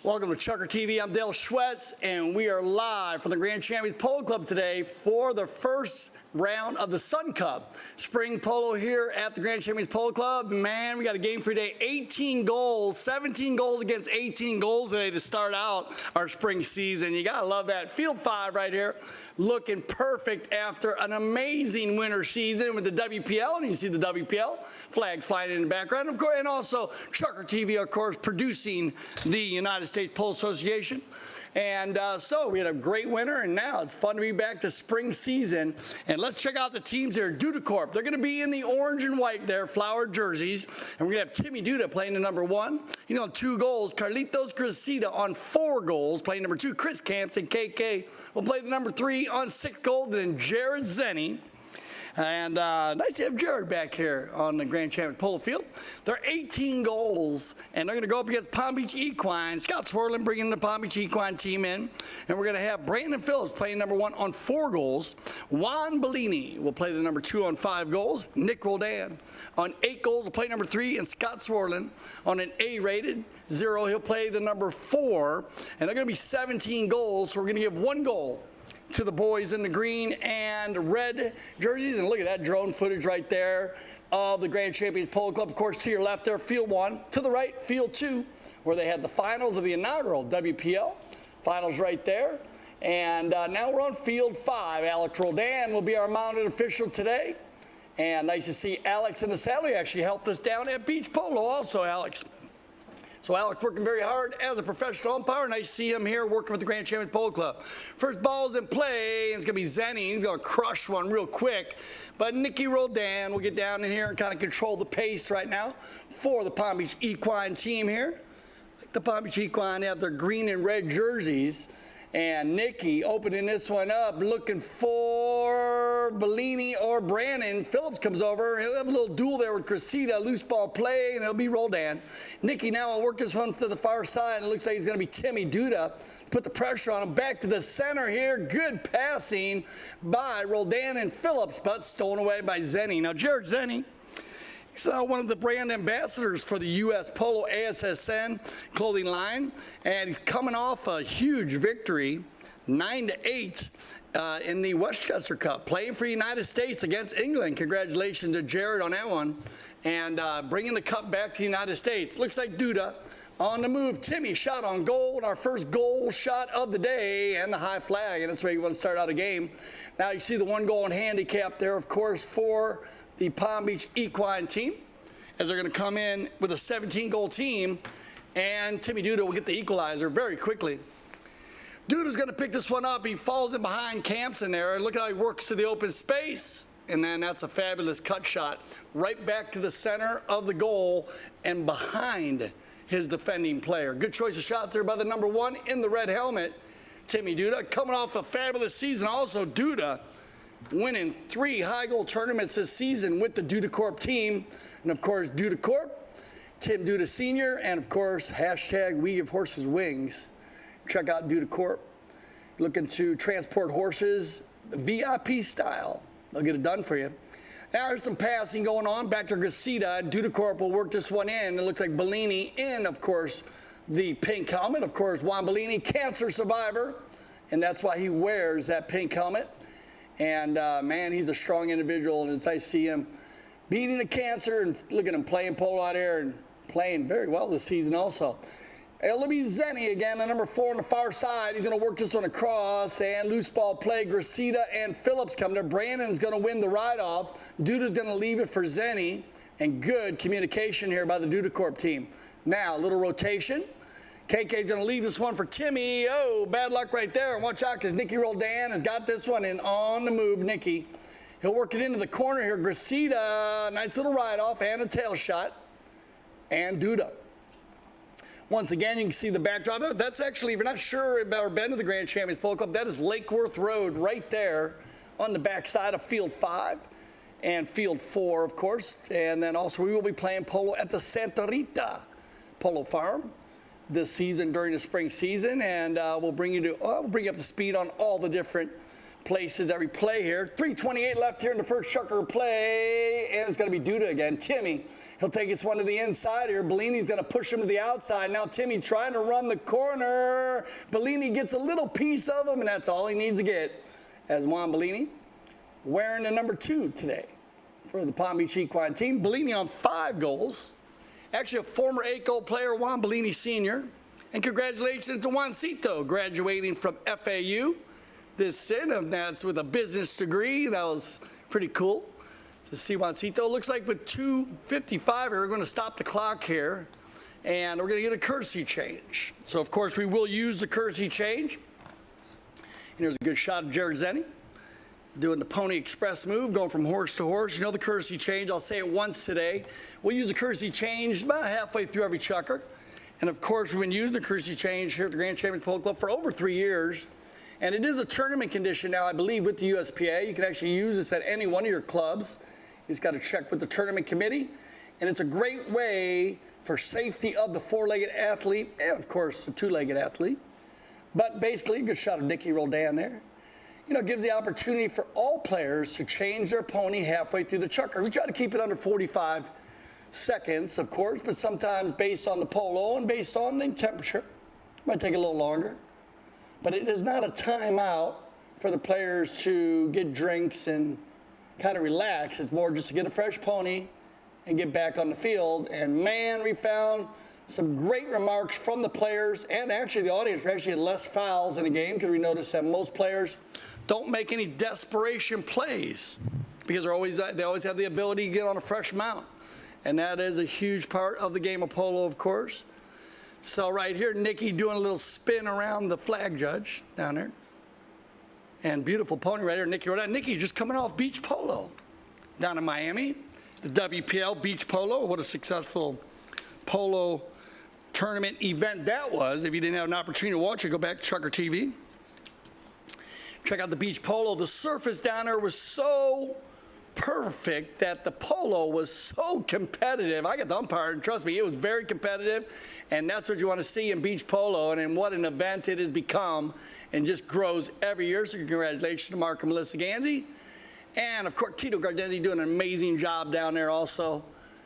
Welcome to ChukkerTV. I'm Dale Schwetz, and we are live from the Grand Champions Polo Club today for the first round of the Sun Cup. Spring polo here at the Grand Champions Polo Club. Man, we got a game for you today. 18 goals, 17 goals against 18 goals today to start out our spring season. You got to love that. Field 5 right here, looking perfect after an amazing winter season with the WPL. And you see the WPL flags flying in the background, of course, and also ChukkerTV, of course, producing the United States Polo Association. And so we had a great winter, and now it's fun to be back to spring season. And let's check out the teams here. Duda Corp, they're going to be in the orange and white there, flowered jerseys. And we're going to have Timmy Duda playing the number 1. You know, 2 goals. Carlitos Cressida on 4 goals, playing number 2. Chris Camps and KK will play the number 3 on 6 goals. And Jared Zenny. And nice to have Jared back here on the Grand Champions Polo Field. They're 18 goals, and they're going to go up against Palm Beach Equine. Scott Swerlin bringing the Palm Beach Equine team in. And we're going to have Brandon Phillips playing number 1 on 4 goals. Juan Bellini will play the number 2 on 5 goals. Nick Roldan on 8 goals will play number 3. And Scott Swerlin on an A-rated 0, he'll play the number 4. And they're going to be 17 goals, so we're going to give 1 goal to the boys in the green and red jerseys. And look at that drone footage right there of the Grand Champions Polo Club. Of course, to your left there, Field 1. To the right, Field 2, where they had the finals of the inaugural WPL. Finals right there. And now we're on Field 5. Alex Roldan will be our mounted official today. And nice to see Alex in the saddle. He actually helped us down at Beach Polo also, Alex. So Alex working very hard as a professional umpire. Nice to see him here working with the Grand Champions Polo Club. First ball's in play, and it's going to be Zenny. He's going to crush one real quick. But Nicky Roldan will get down in here and kind of control the pace right now for the Palm Beach Equine team here. Like the Palm Beach Equine have their green and red jerseys. And Nicky opening this one up, looking for Bellini or Brandon. Phillips comes over. He'll have a little duel there with Cressida, loose ball play, and it'll be Roldan. Nicky now will work this one to the far side, and it looks like he's going to be Timmy Duda. Put the pressure on him. Back to the center here. Good passing by Roldan and Phillips, but stolen away by Zenny. Now, Jared Zenny, he's one of the brand ambassadors for the U.S. Polo ASSN clothing line, and he's coming off a huge victory, 9-8 in the Westchester Cup, playing for the United States against England. Congratulations to Jared on that one, and bringing the cup back to the United States. Looks like Duda on the move. Timmy shot on goal, and our first goal shot of the day, and the high flag, and that's where you want to start out a game. Now you see the 1 goal in handicap there, of course, for the Palm Beach Equine team, as they're going to come in with a 17-goal team, and Timmy Duda will get the equalizer very quickly. Duda's going to pick this one up. He falls in behind Camps in there. Look how he works to the open space, and then that's a fabulous cut shot right back to the center of the goal and behind his defending player. Good choice of shots there by the number 1 in the red helmet, Timmy Duda, coming off a fabulous season. Also, Duda winning 3 high goal tournaments this season with the Duda Corp team. And of course, Duda Corp, Tim Duda Sr., and of course, hashtag We Give Horses Wings. Check out Duda Corp. Looking to transport horses VIP style. They'll get it done for you. Now there's some passing going on. Back to Gracita. Duda Corp will work this one in. It looks like Bellini in, of course, the pink helmet. Of course, Juan Bellini, cancer survivor, and that's why he wears that pink helmet. And man, he's a strong individual. And as I see him beating the cancer, and look at him playing polo out there and playing very well this season also. It'll be Zenny again, the number 4 on the far side. He's going to work this one across, and loose ball play. Gracita and Phillips come there. Brandon's going to win the ride-off. Duda's going to leave it for Zenny, and good communication here by the Duda Corp team. Now, a little rotation. KK's going to leave this one for Timmy. Oh, bad luck right there. And watch out, because Nicky Roldan has got this one in on the move. Nicky. He'll work it into the corner here. Gracita, nice little ride-off and a tail shot. And Duda. Once again, you can see the backdrop. That's actually, if you're not sure about or been to the Grand Champions Polo Club, that is Lake Worth Road right there on the backside of Field 5 and Field 4, of course. And then also we will be playing polo at the Santa Rita Polo Farm this season during the spring season. And we'll bring you up to speed on all the different places that we play here. 3:28 left here in the first Chucker play, and it's going to be Duda again. Timmy, he'll take this one to the inside here. Bellini's going to push him to the outside. Now Timmy trying to run the corner. Bellini gets a little piece of him, and that's all he needs to get. As Juan Bellini wearing the number 2 today for the Palm Beach Equine team. Bellini on 5 goals. Actually a former 8-goal player, Juan Bellini Sr. And congratulations to Juancito, graduating from FAU. This sin, and that's with a business degree. That was pretty cool to see Juancito. Looks like with 2:55 we're going to stop the clock here, and we're going to get a courtesy change. So, of course, we will use the courtesy change. And here's a good shot of Jared Zenny doing the Pony Express move, going from horse to horse. You know the courtesy change. I'll say it once today. We'll use the courtesy change about halfway through every chucker. And, of course, we've been using the courtesy change here at the Grand Champions Polo Club for over 3 years. And it is a tournament condition now, I believe, with the USPA. You can actually use this at any one of your clubs. You just got to check with the tournament committee. And it's a great way for safety of the 4-legged athlete and, of course, the 2-legged athlete. But basically, a good shot of Nicky Roldan there. You know, gives the opportunity for all players to change their pony halfway through the chucker. We try to keep it under 45 seconds, of course, but sometimes based on the polo and based on the temperature, it might take a little longer. But it is not a timeout for the players to get drinks and kind of relax. It's more just to get a fresh pony and get back on the field. And man, we found some great remarks from the players and actually the audience. We actually had less fouls in the game because we noticed that most players don't make any desperation plays because they always have the ability to get on a fresh mount. And that is a huge part of the game of polo, of course. So right here, Nicky doing a little spin around the flag judge down there. And beautiful pony right here, Nicky. Nicky just coming off beach polo down in Miami. The WPL beach polo. What a successful polo tournament event that was. If you didn't have an opportunity to watch it, go back to ChukkerTV. Check out the beach polo. The surface down there was so perfect that the polo was so competitive. I got the umpire, and trust me, it was very competitive, and that's what you want to see in beach polo, and what an event it has become and just grows every year. So congratulations to Mark and Melissa Ganzi. And, of course, Tito Gardenzi doing an amazing job down there also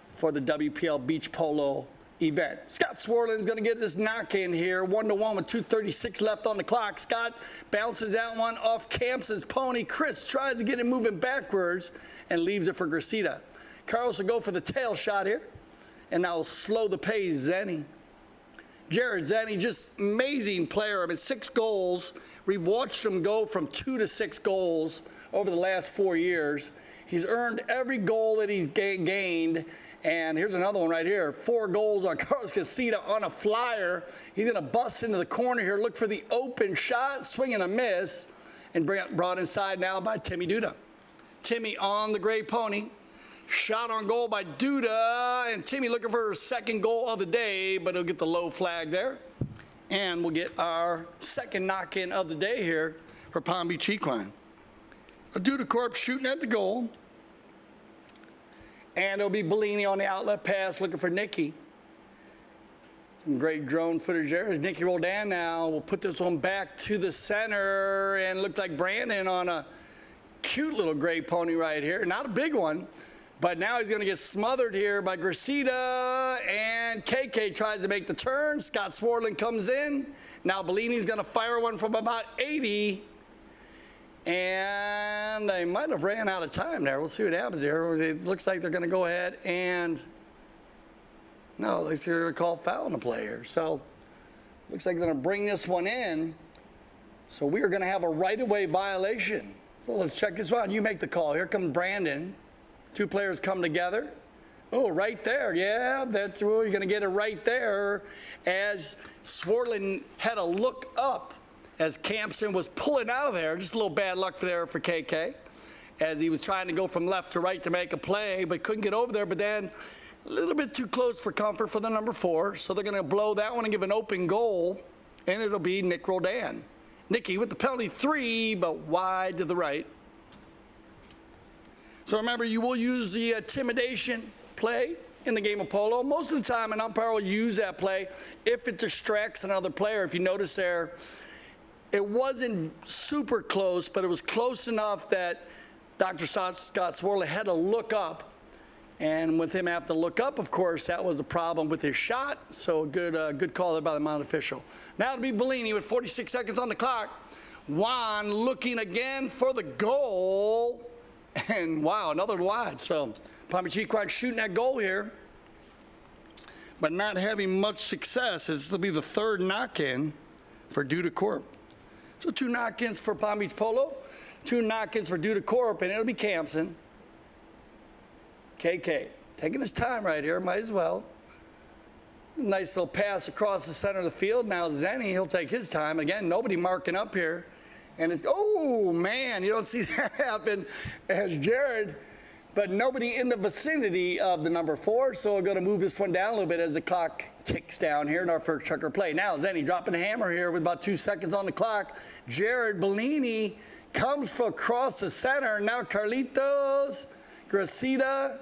for the WPL beach polo event. Scott Swarland's going to get this knock in here, 1-1 with 2:36 left on the clock. Scott bounces that one off Campson's pony. Chris tries to get it moving backwards and leaves it for Gracita. Carlos will go for the tail shot here, and that will slow the pace. Zenny. Jared Zenny, just amazing player. I mean, 6 goals. We've watched him go from 2 to 6 goals over the last 4 years. He's earned every goal that he's gained. And here's another one right here. 4 goals on Carlos Casita on a flyer. He's going to bust into the corner here, look for the open shot, swing and a miss, and brought inside now by Timmy Duda. Timmy on the gray pony. Shot on goal by Duda, and Timmy looking for her 2nd goal of the day, but he'll get the low flag there. And we'll get our 2nd knock-in of the day here for Palm Beach Equine. Dudacorp shooting at the goal. And it'll be Bellini on the outlet pass looking for Nicky. Some great drone footage there as Nicky Roldan now will put this one back to the center, and looked like Brandon on a cute little gray pony right here. Not a big one, but now he's going to get smothered here by Gracida, and KK tries to make the turn. Scott Swartland comes in. Now Bellini's going to fire one from about 80, and they might have ran out of time there. We'll see what happens here. It looks like they're going to go ahead and no, they see they're going to call foul on the player. So looks like they're going to bring this one in. So we are going to have a right-of-way violation. So let's check this one. You make the call. Here comes Brandon. Two players come together. Oh, right there. Yeah, that's where you're going to get it right there. As Swartland had a look up as Campson was pulling out of there. Just a little bad luck there for KK as he was trying to go from left to right to make a play, but couldn't get over there. But then a little bit too close for comfort for the number 4. So they're going to blow that one and give an open goal, and it'll be Nick Roldan. Nicky with the penalty 3, but wide to the right. So remember, you will use the intimidation play in the game of polo. Most of the time, an umpire will use that play if it distracts another player. If you notice there, it wasn't super close, but it was close enough that Dr. Scott Swartland had to look up. And with him having to look up, of course, that was a problem with his shot. So a good call there by the Mount official. Now it'll be Bellini with 46 seconds on the clock. Juan looking again for the goal. And wow, another wide. So Palm Beach Equine shooting that goal here, but not having much success. This will be the 3rd knock-in for Dudacorp. So 2 knock-ins for Palm Beach Polo, 2 knock-ins for Dudacorp, and it'll be Campson. KK taking his time right here, might as well. Nice little pass across the center of the field. Now Zenny, he'll take his time. Again, nobody marking up here. And it's, oh man, you don't see that happen as Jared, but nobody in the vicinity of the number 4. So we're going to move this one down a little bit as the clock ticks down here in our first Chucker play. Now Zenny dropping a hammer here with about 2 seconds on the clock. Jared Bellini comes for across the center. Now Carlitos, Gracida,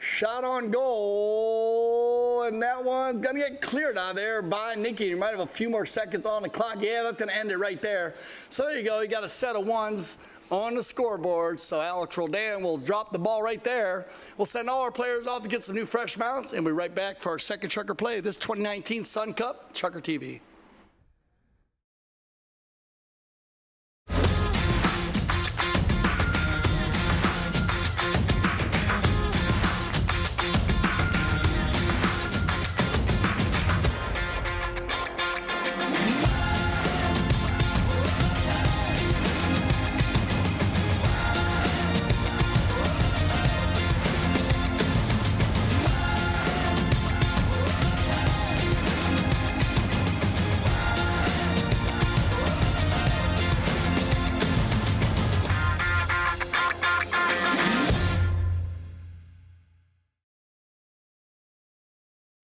shot on goal, and that one's going to get cleared out of there by Nicky. You might have a few more seconds on the clock. Yeah, that's going to end it right there. So there you go. You got a set of 1s on the scoreboard. So Alex Roldan will drop the ball right there. We'll send all our players off to get some new fresh mounts, and we'll be right back for our second Chucker play. This 2019 Sun Cup, Chucker TV.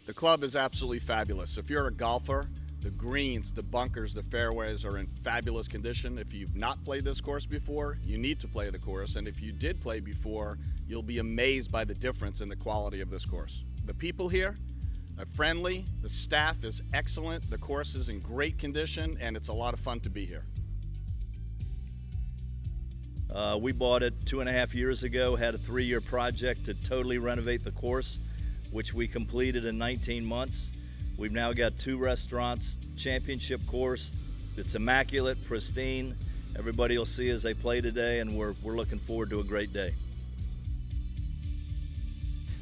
The club is absolutely fabulous. If you're a golfer, the greens, the bunkers, the fairways are in fabulous condition. If you've not played this course before, you need to play the course. And if you did play before, you'll be amazed by the difference in the quality of this course. The people here are friendly, the staff is excellent, the course is in great condition, and it's a lot of fun to be here. We bought it 2.5 years ago, had a 3-year project to totally renovate the course, which we completed in 19 months. We've now got 2 restaurants, championship course. It's immaculate, pristine. Everybody will see as they play today, and we're looking forward to a great day.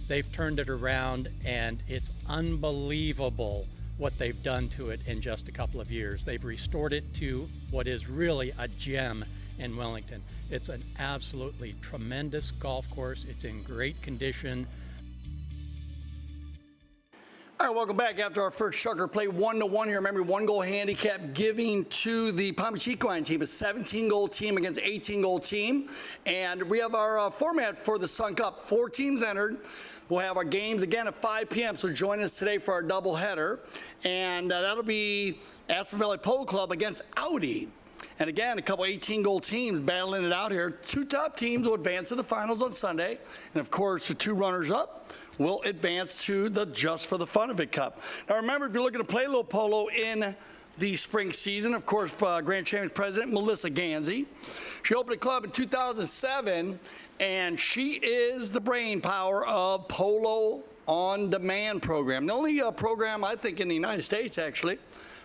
They've turned it around, and it's unbelievable what they've done to it in just a couple of years. They've restored it to what is really a gem in Wellington. It's an absolutely tremendous golf course. It's in great condition. All right, welcome back after our first Chucker play 1-1 here. Remember, 1-goal handicap giving to the Palm Beach Equine team, a 17-goal team against 18-goal team. And we have our format for the Sun Cup. 4 teams entered. We'll have our games again at 5 p.m., so join us today for our doubleheader. And that'll be Aspen Valley Polo Club against Audi. And again, a couple 18-goal teams battling it out here. 2 top teams will advance to the finals on Sunday. And of course, the 2 runners-up will advance to the Just for the Fun of It Cup. Now remember, if you're looking to play a little polo in the spring season, of course, Grand Champions President Melissa Gansey. She opened a club in 2007, and she is the brain power of Polo On Demand program. The only program, I think, in the United States, actually,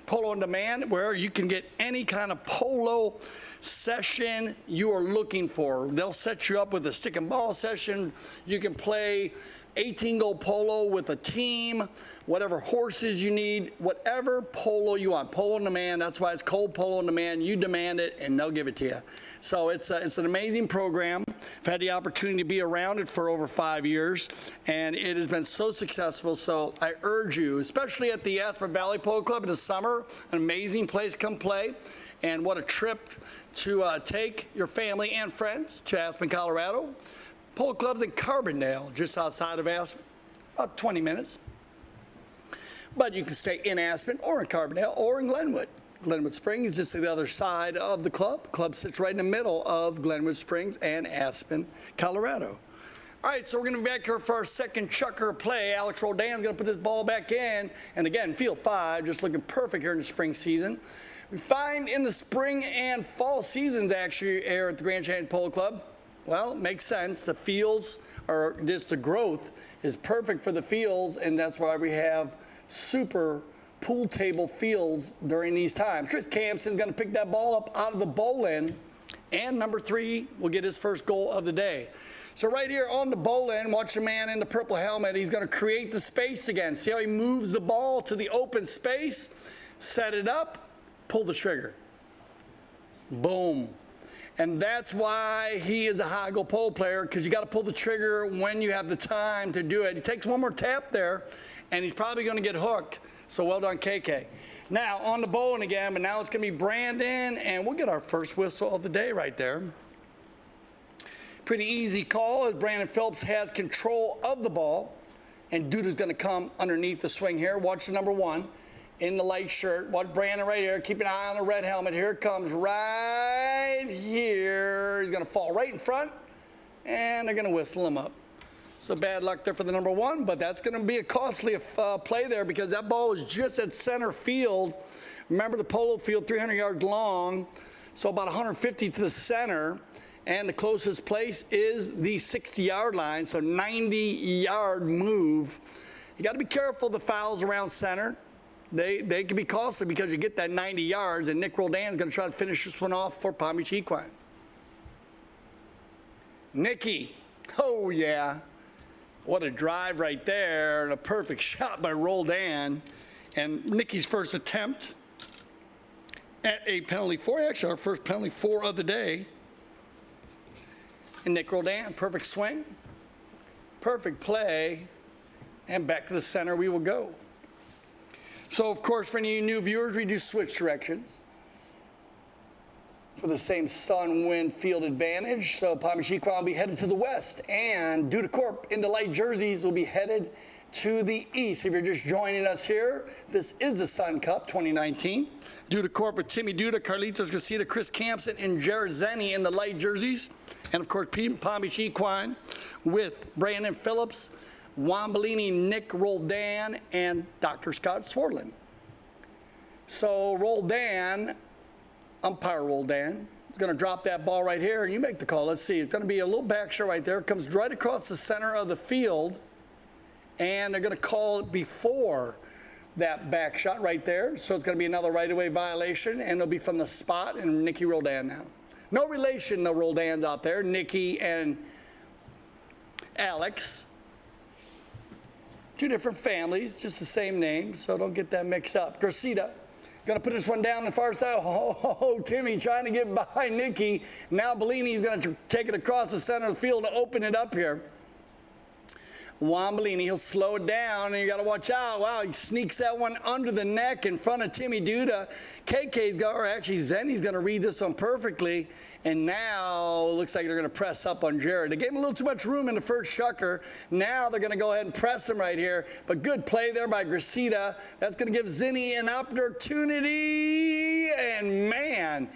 Polo On Demand, where you can get any kind of polo session you are looking for. They'll set you up with a stick and ball session. You can play 18-goal polo with a team, whatever horses you need, whatever polo you want. Polo on demand, that's why it's called Polo on Demand. You demand it, and they'll give it to you. So it's an amazing program. I've had the opportunity to be around it for over 5 years, and it has been so successful. So I urge you, especially at the Aspen Valley Polo Club in the summer, an amazing place to come play. And what a trip to take your family and friends to Aspen, Colorado. Polo clubs in Carbondale, just outside of Aspen, about 20 minutes. But you can stay in Aspen or in Carbondale or in Glenwood. Glenwood Springs is just the other side of the club. The club sits right in the middle of Glenwood Springs and Aspen, Colorado. All right, so we're going to be back here for our second chucker play. Alex Roldan's going to put this ball back in. And again, field 5, just looking perfect here in the spring season. We find in the spring and fall seasons, actually, here at the Grand Champions Polo Club, well, it makes sense. The fields are just the growth is perfect for the fields, and that's why we have super pool table fields during these times. Chris Campson's going to pick that ball up out of the bowl-in, and number 3 will get his first goal of the day. So right here on the bowl-in, watch the man in the purple helmet. He's going to create the space again. See how he moves the ball to the open space, set it up, pull the trigger. Boom. And that's why he is a high goal polo player, because you got to pull the trigger when you have the time to do it. He takes one more tap there, and he's probably going to get hooked. So well done, KK. Now on the bowling again, but now it's going to be Brandon, and we'll get our first whistle of the day right there. Pretty easy call as Brandon Phillips has control of the ball, and Duda's going to come underneath the swing here. Watch the number 1. In the light shirt. Watch Brandon right here. Keep an eye on the red helmet. Here it comes right here. He's going to fall right in front, and they're going to whistle him up. So bad luck there for the number 1, but that's going to be a costly play there because that ball was just at center field. Remember the polo field, 300 yards long, so about 150 to the center, and the closest place is the 60-yard line, so 90-yard move. You got to be careful of the fouls around center. They can be costly because you get that 90 yards, and Nick Roldan's going to try to finish this one off for Palm Beach Equine. Nicky, oh yeah, what a drive right there, and a perfect shot by Roldan. And Nicky's first attempt at a penalty 4, actually our first penalty 4 of the day. And Nick Roldan, perfect swing, perfect play, and back to the center we will go. So, of course, for any new viewers, we do switch directions for the same sun, wind, field advantage. So Palm Beach Equine will be headed to the west, and Duda Corp in the light jerseys will be headed to the east. If you're just joining us here, this is the Sun Cup 2019. Duda Corp with Timmy Duda, Carlitos Garcia, Chris Campson, and Jared Zenny in the light jerseys. And, of course, Palm Beach Equine with Brandon Phillips, Juan Bellini, Nick Roldan, and Dr. Scott Swartland. So Roldan, umpire Roldan, is going to drop that ball right here, and you make the call. Let's see. It's going to be a little back shot right there. It comes right across the center of the field, and they're going to call it before that back shot right there. So it's going to be another right-of-way violation, and it'll be from the spot, and Nicky Roldan now. No relation, no Roldans out there. Nicky and Alex. 2 different families, just the same name, so don't get that mixed up. Garcia, gonna put this one down the far side. Oh, Timmy trying to get behind Nicky. Now Bellini's gonna take it across the center of the field to open it up here. Juan Bellini, he'll slow it down, and you gotta watch out. Wow, he sneaks that one under the neck in front of Timmy Duda. Zenny's gonna read this one perfectly, and now it looks like they're gonna press up on Jared. They gave him a little too much room in the first chucker. Now they're gonna go ahead and press him right here, but good play there by Gracita. That's gonna give Zenny an opportunity, and man,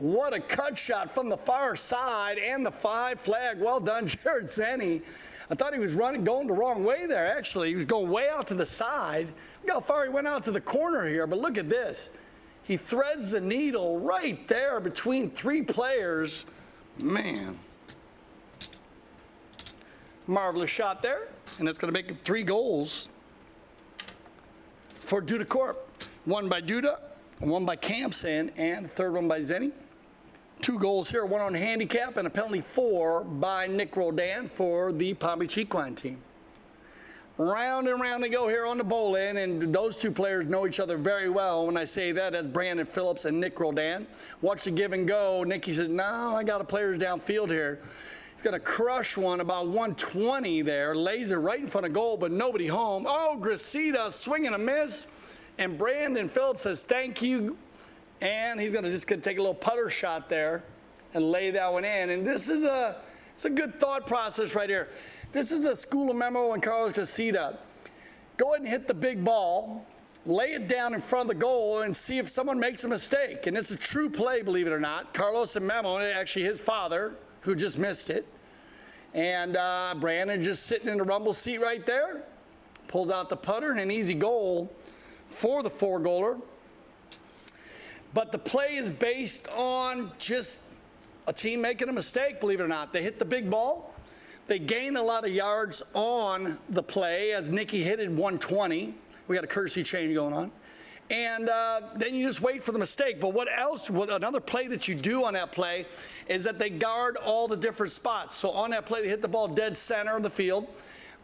What a cut shot from the far side and the 5 flag. Well done, Jared Zenny. I thought he was going the wrong way there, actually. He was going way out to the side. Look how far he went out to the corner here, but look at this. He threads the needle right there between 3 players. Man. Marvelous shot there, and that's going to make it 3 goals for Duda Corp. 1 by Duda, 1 by Campson, and the third one by Zenny. 2 goals here, 1 on handicap, and a penalty 4 by Nick Rodan for the Palm Beach Equine team. Round and round they go here on the bowl in, and those 2 players know each other very well. When I say that, that's Brandon Phillips and Nick Rodan. Watch the give and go. Nicky says, no, I got a players downfield here. He's going to crush one about 120 there, lays it right in front of goal, but nobody home. Oh, Gracita, swing and a miss. And Brandon Phillips says, thank you. And he's going to just take a little putter shot there and lay that one in. And this is it's a good thought process right here. This is the school of memo and Carlos Gracita. Go ahead and hit the big ball, lay it down in front of the goal, and see if someone makes a mistake. And it's a true play, believe it or not. Carlos and Memo, actually his father, who just missed it. And Brandon just sitting in the rumble seat right there. Pulls out the putter and an easy goal for the 4-goaler. But the play is based on just a team making a mistake, believe it or not. They hit the big ball. They gain a lot of yards on the play as Nicky hit it 120. We got a courtesy change going on. And then you just wait for the mistake. But what another play that you do on that play is that they guard all the different spots. So on that play, they hit the ball dead center of the field.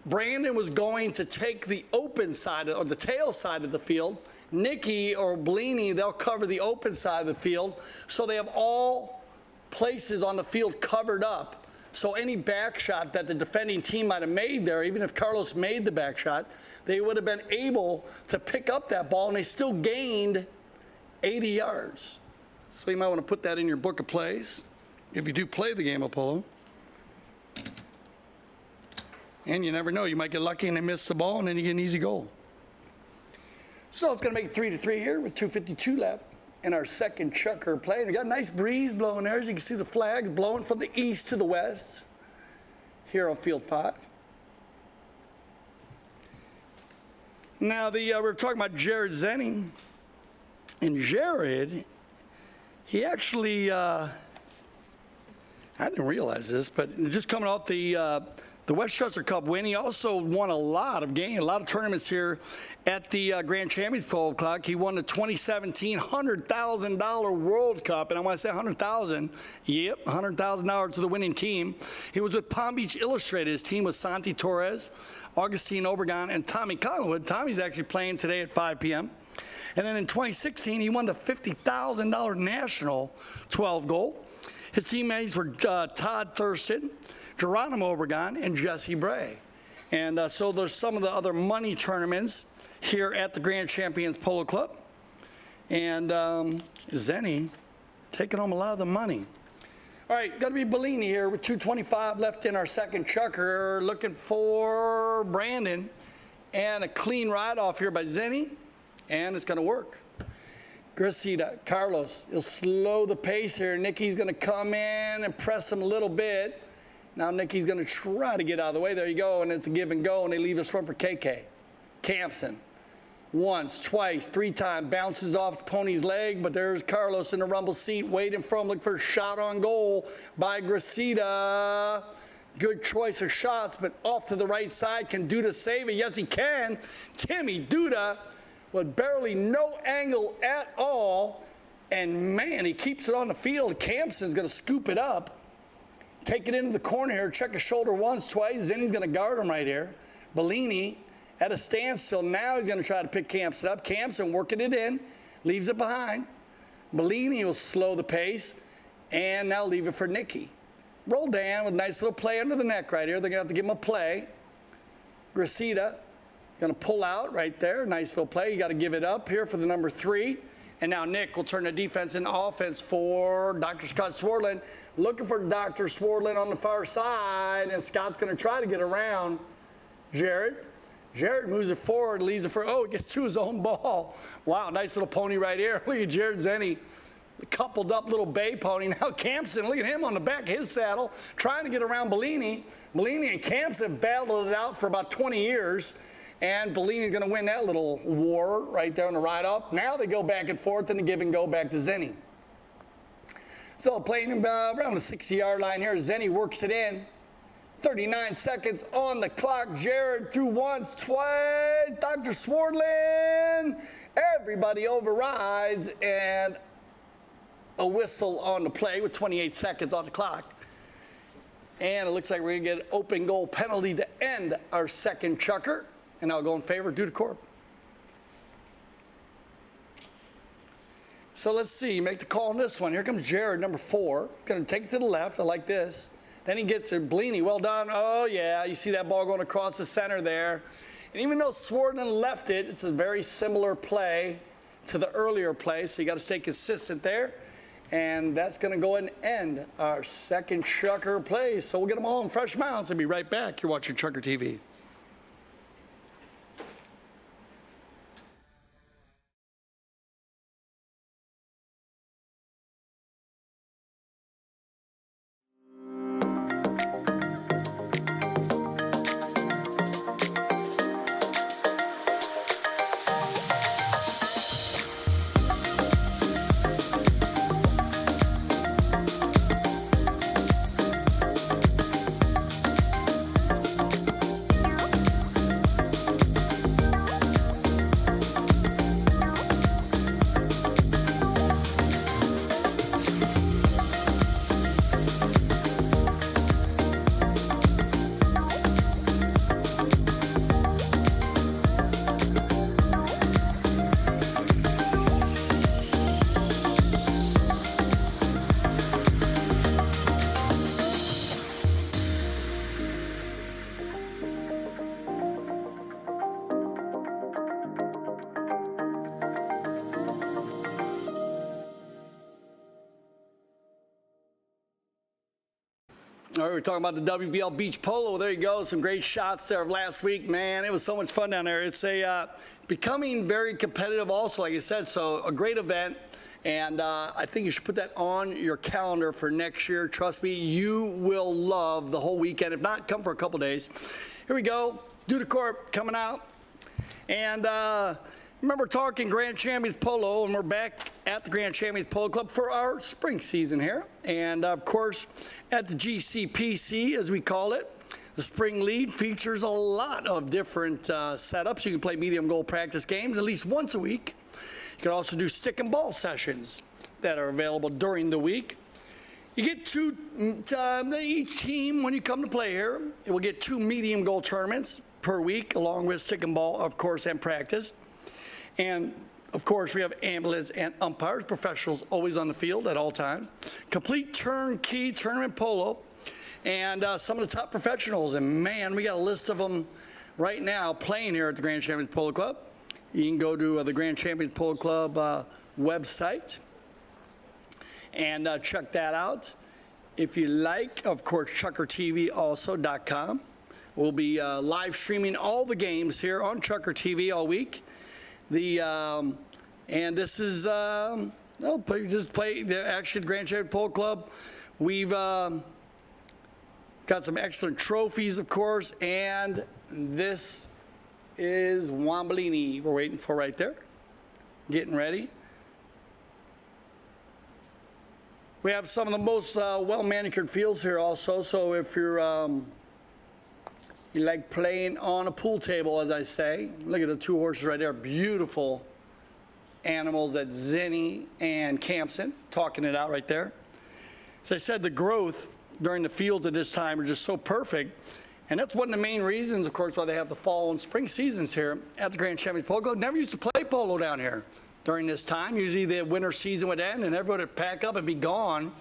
Brandon was going to take the open side, or the tail side of the field. Nicky or Bellini, they'll cover the open side of the field. So they have all places on the field covered up. So any back shot that the defending team might have made there, even if Carlos made the back shot, they would have been able to pick up that ball, and they still gained 80 yards. So you might want to put that in your book of plays if you do play the game of polo. And you never know. You might get lucky and they miss the ball, and then you get an easy goal. So it's going to make it 3-3 here with 2:52 left in our second chucker play. And we got a nice breeze blowing there. As you can see, the flags blowing from the east to the west here on field 5. Now, we were talking about Jared Zenny. And Jared, he actually, I didn't realize this, but just coming off the Westchester Cup win, he also won a lot of tournaments here at the Grand Champions Polo Club. He won the 2017 $100,000 World Cup, and I want to say $100,000. Yep, $100,000 to the winning team. He was with Palm Beach Illustrated. His team was Santi Torres, Augustine Obregon, and Tommy Conwood. Tommy's actually playing today at 5 p.m. And then in 2016, he won the $50,000 National 12 goal. His teammates were Todd Thurston, Geronimo Obregon, and Jesse Bray. And so there's some of the other money tournaments here at the Grand Champions Polo Club. And Zenny taking home a lot of the money. All right, got to be Bellini here with 2:25 left in our second chucker. Looking for Brandon. And a clean ride off here by Zenny. And it's going to work. Gracita, Carlos, he'll slow the pace here. Nicky's going to come in and press him a little bit. Now Nicky's going to try to get out of the way. There you go, and it's a give and go, and they leave us run for KK. Campson, once, twice, 3 times, bounces off the pony's leg, but there's Carlos in the rumble seat waiting for him, looking for a shot on goal by Gracita. Good choice of shots, but off to the right side. Can Duda save it? Yes, he can. Timmy Duda with barely no angle at all, and man, he keeps it on the field. Campson's going to scoop it up. Take it into the corner here, check his shoulder once, twice, then he's going to guard him right here. Bellini at a standstill. Now he's going to try to pick Campson up. Campson working it in, leaves it behind. Bellini will slow the pace, and now leave it for Nicky. Roll down with a nice little play under the neck right here. They're going to have to give him a play. Gracita going to pull out right there. Nice little play. You got to give it up here for the number 3. And now Nick will turn the defense into offense for Dr. Scott Swardland. Looking for Dr. Swardland on the far side, and Scott's going to try to get around Jared. Jared moves it forward, leaves it for, he gets to his own ball. Wow, nice little pony right here. Look at Jared Zenny coupled up little bay pony. Now Campson, look at him on the back of his saddle, trying to get around Bellini. Bellini and Campson battled it out for about 20 years. And Bellini's going to win that little war right there on the ride-off. Now they go back and forth in the give and go back to Zenny. So playing around the 60-yard line here, Zenny works it in. 39 seconds on the clock. Jared through once, twice. Dr. Swardlin. Everybody overrides, and a whistle on the play with 28 seconds on the clock. And it looks like we're going to get an open goal penalty to end our second chukker. And I'll go in favor of Dudecorp. So let's see, make the call on this one. Here comes Jared, number 4. Going to take it to the left. I like this. Then he gets it. Bellini, well done. Oh, yeah, you see that ball going across the center there. And even though Swardlin left it, it's a very similar play to the earlier play, so you got to stay consistent there. And that's going to go ahead and end our second chukker play. So we'll get them all in fresh mounts and be right back. You're watching Chucker TV. All right, we're talking about the WBL Beach Polo. There you go. Some great shots there of last week. Man, it was so much fun down there. It's becoming very competitive also, like I said, so a great event. And I think you should put that on your calendar for next year. Trust me, you will love the whole weekend. If not, come for a couple days. Here we go. Dudecorp coming out. And remember talking Grand Champions Polo, and we're back at the Grand Champions Polo Club for our spring season here. And, of course, at the GCPC, as we call it, the Spring League features a lot of different setups. You can play medium goal practice games at least once a week. You can also do stick and ball sessions that are available during the week. You get two, each team, when you come to play here, it will get 2 medium goal tournaments per week, along with stick and ball, of course, and practice. And, of course, we have ambulance and umpires, professionals always on the field at all times. Complete turnkey tournament polo, and some of the top professionals. And, man, we got a list of them right now playing here at the Grand Champions Polo Club. You can go to the Grand Champions Polo Club website and check that out. If you like, of course, ChukkerTV also.com. We'll be live streaming all the games here on ChukkerTV all week. And this is actually the Grand Champions Polo Club. We've got some excellent trophies, of course, and this is Juan Bellini we're waiting for right there, getting ready. We have some of the most well-manicured fields here also, so if you're you like playing on a pool table, as I say, look at the 2 horses right there, beautiful animals at Zenny and Campson, talking it out right there. As I said, the growth during the fields at this time are just so perfect. And that's one of the main reasons, of course, why they have the fall and spring seasons here at the Grand Champions Polo Club. Never used to play polo down here during this time. Usually the winter season would end and everybody would pack up and be gone.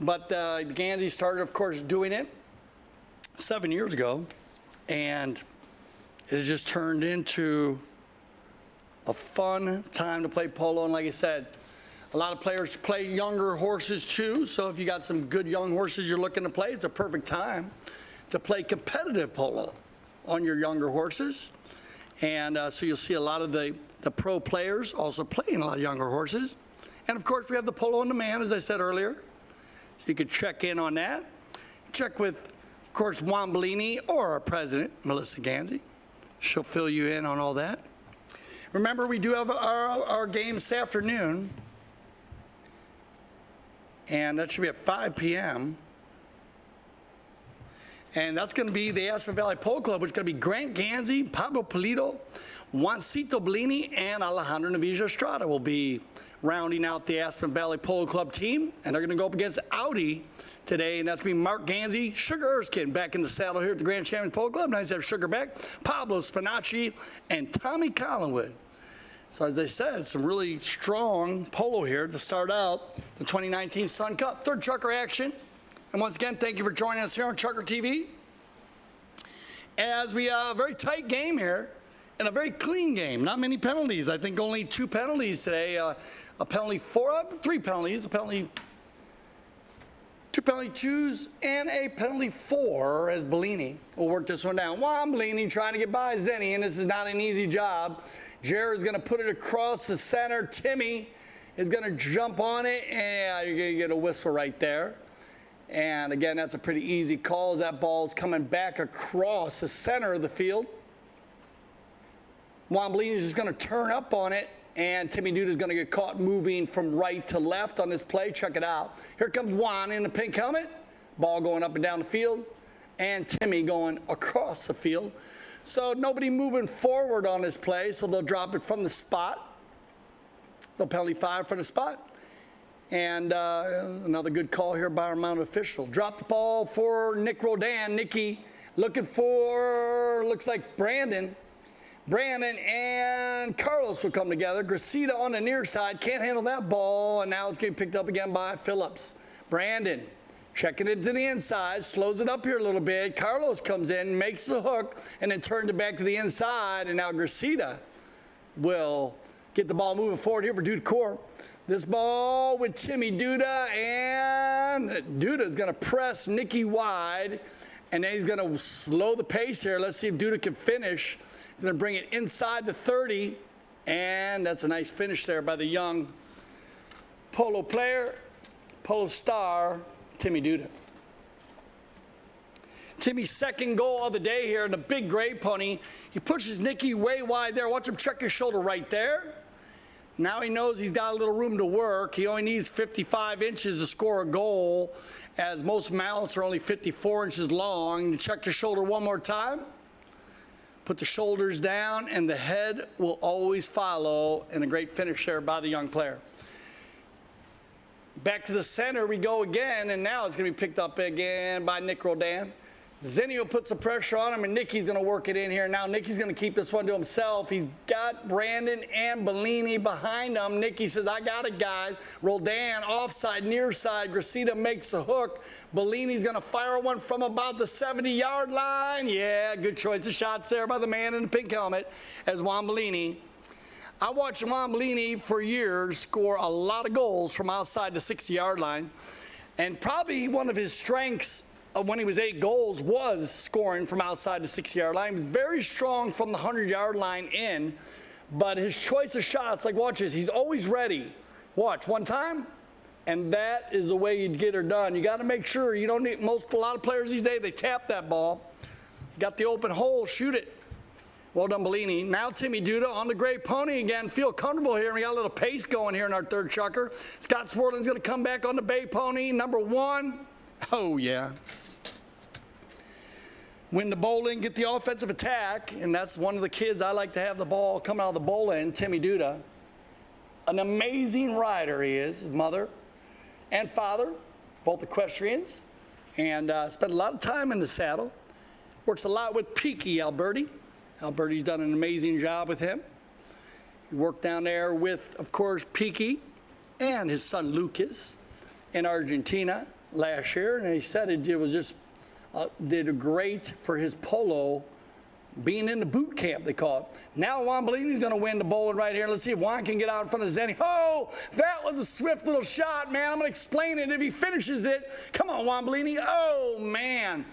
But Gansey started, of course, doing it 7 years ago. And it has just turned into a fun time to play polo. And like I said, a lot of players play younger horses too. So if you got some good young horses you're looking to play, it's a perfect time to play competitive polo on your younger horses. And so you'll see a lot of the pro players also playing a lot of younger horses. And of course, we have the Polo on Demand, as I said earlier. So you could check in on that. Check with, of course, Juan Bellini or our president, Melissa Ganzi. She'll fill you in on all that. Remember, we do have our game this afternoon, and that should be at 5 p.m. And that's going to be the Aspen Valley Polo Club, which is going to be Grant Ganzi, Pablo Polito, Juancito Bellini, and Alejandro Navija Estrada will be rounding out the Aspen Valley Polo Club team. And they're going to go up against Audi today, and that's going to be Mark Ganzi, Sugar Erskine back in the saddle here at the Grand Champions Polo Club. Nice to have Sugar back, Pablo Spinacci, and Tommy Collingwood. So as I said, some really strong polo here to start out the 2019 Sun Cup. Third Chucker action. And once again, thank you for joining us here on Chucker TV. As we have a very tight game here and a very clean game. Not many penalties. I think only 2 penalties today. A penalty 3 penalties. A penalty, 2 penalty 2s, and a penalty 4 as Bellini will work this one down. Juan Bellini trying to get by Zenny, and this is not an easy job. Jared's going to put it across the center. Timmy is going to jump on it, and you're going to get a whistle right there. And again, that's a pretty easy call as that ball's coming back across the center of the field. Juan Bellini is just going to turn up on it, and Timmy Duda is going to get caught moving from right to left on this play. Check it out. Here comes Juan in the pink helmet. Ball going up and down the field, and Timmy going across the field. So nobody moving forward on this play, so they'll drop it from the spot. So penalty 5 from the spot. And another good call here by our mounted official. Drop the ball for Nick Rodan. Nicky looking for, looks like Brandon. Brandon and Carlos will come together. Gracita on the near side, can't handle that ball, and now it's getting picked up again by Phillips. Brandon checking it to the inside, slows it up here a little bit. Carlos comes in, makes the hook, and then turns it back to the inside, and now Gracita will get the ball moving forward here for Duda Corp. This ball with Timmy Duda, and Duda is going to press Nicky wide, and then he's going to slow the pace here. Let's see if Duda can finish. He's going to bring it inside the 30, and that's a nice finish there by the young polo player, polo star, Timmy Duda. Timmy's second goal of the day here in the big gray pony. He pushes Nicky way wide there. Watch him check his shoulder right there. Now he knows he's got a little room to work. He only needs 55 inches to score a goal, as most mounts are only 54 inches long. You check your shoulder one more time. Put the shoulders down, and the head will always follow, and a great finish there by the young player. Back to the center we go again, and now it's going to be picked up again by Nick Rodan. Zenny will put some pressure on him, and Nicky's going to work it in here. Now Nicky's going to keep this one to himself. He's got Brandon and Bellini behind him. Nicky says, I got it, guys. Roldan, offside, near side. Gracita makes the hook. Bellini's going to fire one from about the 70-yard line. Yeah, good choice of shots there by the man in the pink helmet as Juan Bellini. I watched Juan Bellini for years score a lot of goals from outside the 60-yard line. And probably one of his strengths when he was 8 goals was scoring from outside the 60-yard line. He was very strong from the 100-yard line in, but his choice of shots, like watch this, he's always ready. Watch, one time, and that is the way you'd get her done. You got to make sure you don't need, a lot of players these days, they tap that ball. You got the open hole, shoot it. Well done, Bellini. Now Timmy Duda on the gray pony again. Feel comfortable here. We got a little pace going here in our third chucker. Scott Swartland's going to come back on the bay pony, number 1. Oh, yeah. Win the bowling, get the offensive attack, and that's one of the kids I like to have the ball come out of the bowl in, Timmy Duda. An amazing rider he is, his mother and father, both equestrians, and spent a lot of time in the saddle. Works a lot with Peaky Alberti. Alberti's done an amazing job with him. He worked down there with, of course, Peaky and his son Lucas in Argentina last year, and he said it was just did great for his polo being in the boot camp, they call it. Now Juan Bellini's going to win the bowling right here. Let's see if Juan can get out in front of Zenny. Oh, that was a swift little shot, man. I'm going to explain it if he finishes it. Come on, Juan Bellini. Oh, man.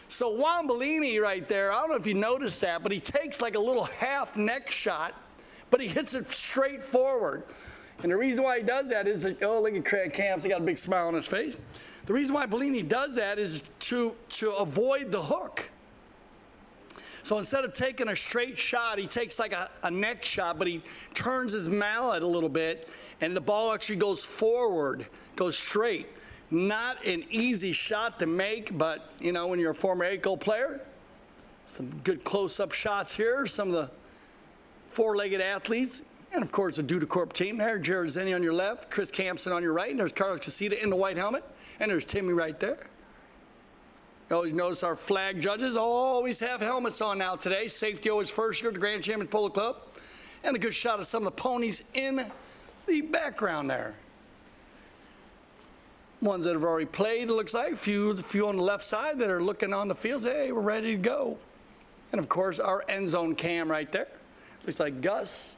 So Juan Bellini right there, I don't know if you noticed that, but he takes like a little half neck shot, but he hits it straight forward. And the reason why he does that is, that, oh, look at Craig Camps, he got a big smile on his face. The reason why Bellini does that is to avoid the hook. So instead of taking a straight shot, he takes like a neck shot, but he turns his mallet a little bit, and the ball actually goes forward, goes straight. Not an easy shot to make, but, you know, when you're a former 8-goal player, some good close-up shots here, some of the four-legged athletes, and, of course, the Dudacorp team there. Jared Zenny on your left, Chris Campson on your right, and there's Carlos Casita in the white helmet, and there's Timmy right there. You always notice our flag judges always have helmets on now today. Safety always first here at the Grand Champions Polo Club. And a good shot of some of the ponies in the background there. Ones that have already played, it looks like. A few on the left side that are looking on the field. Hey, we're ready to go. And, of course, our end zone cam right there. Looks like Gus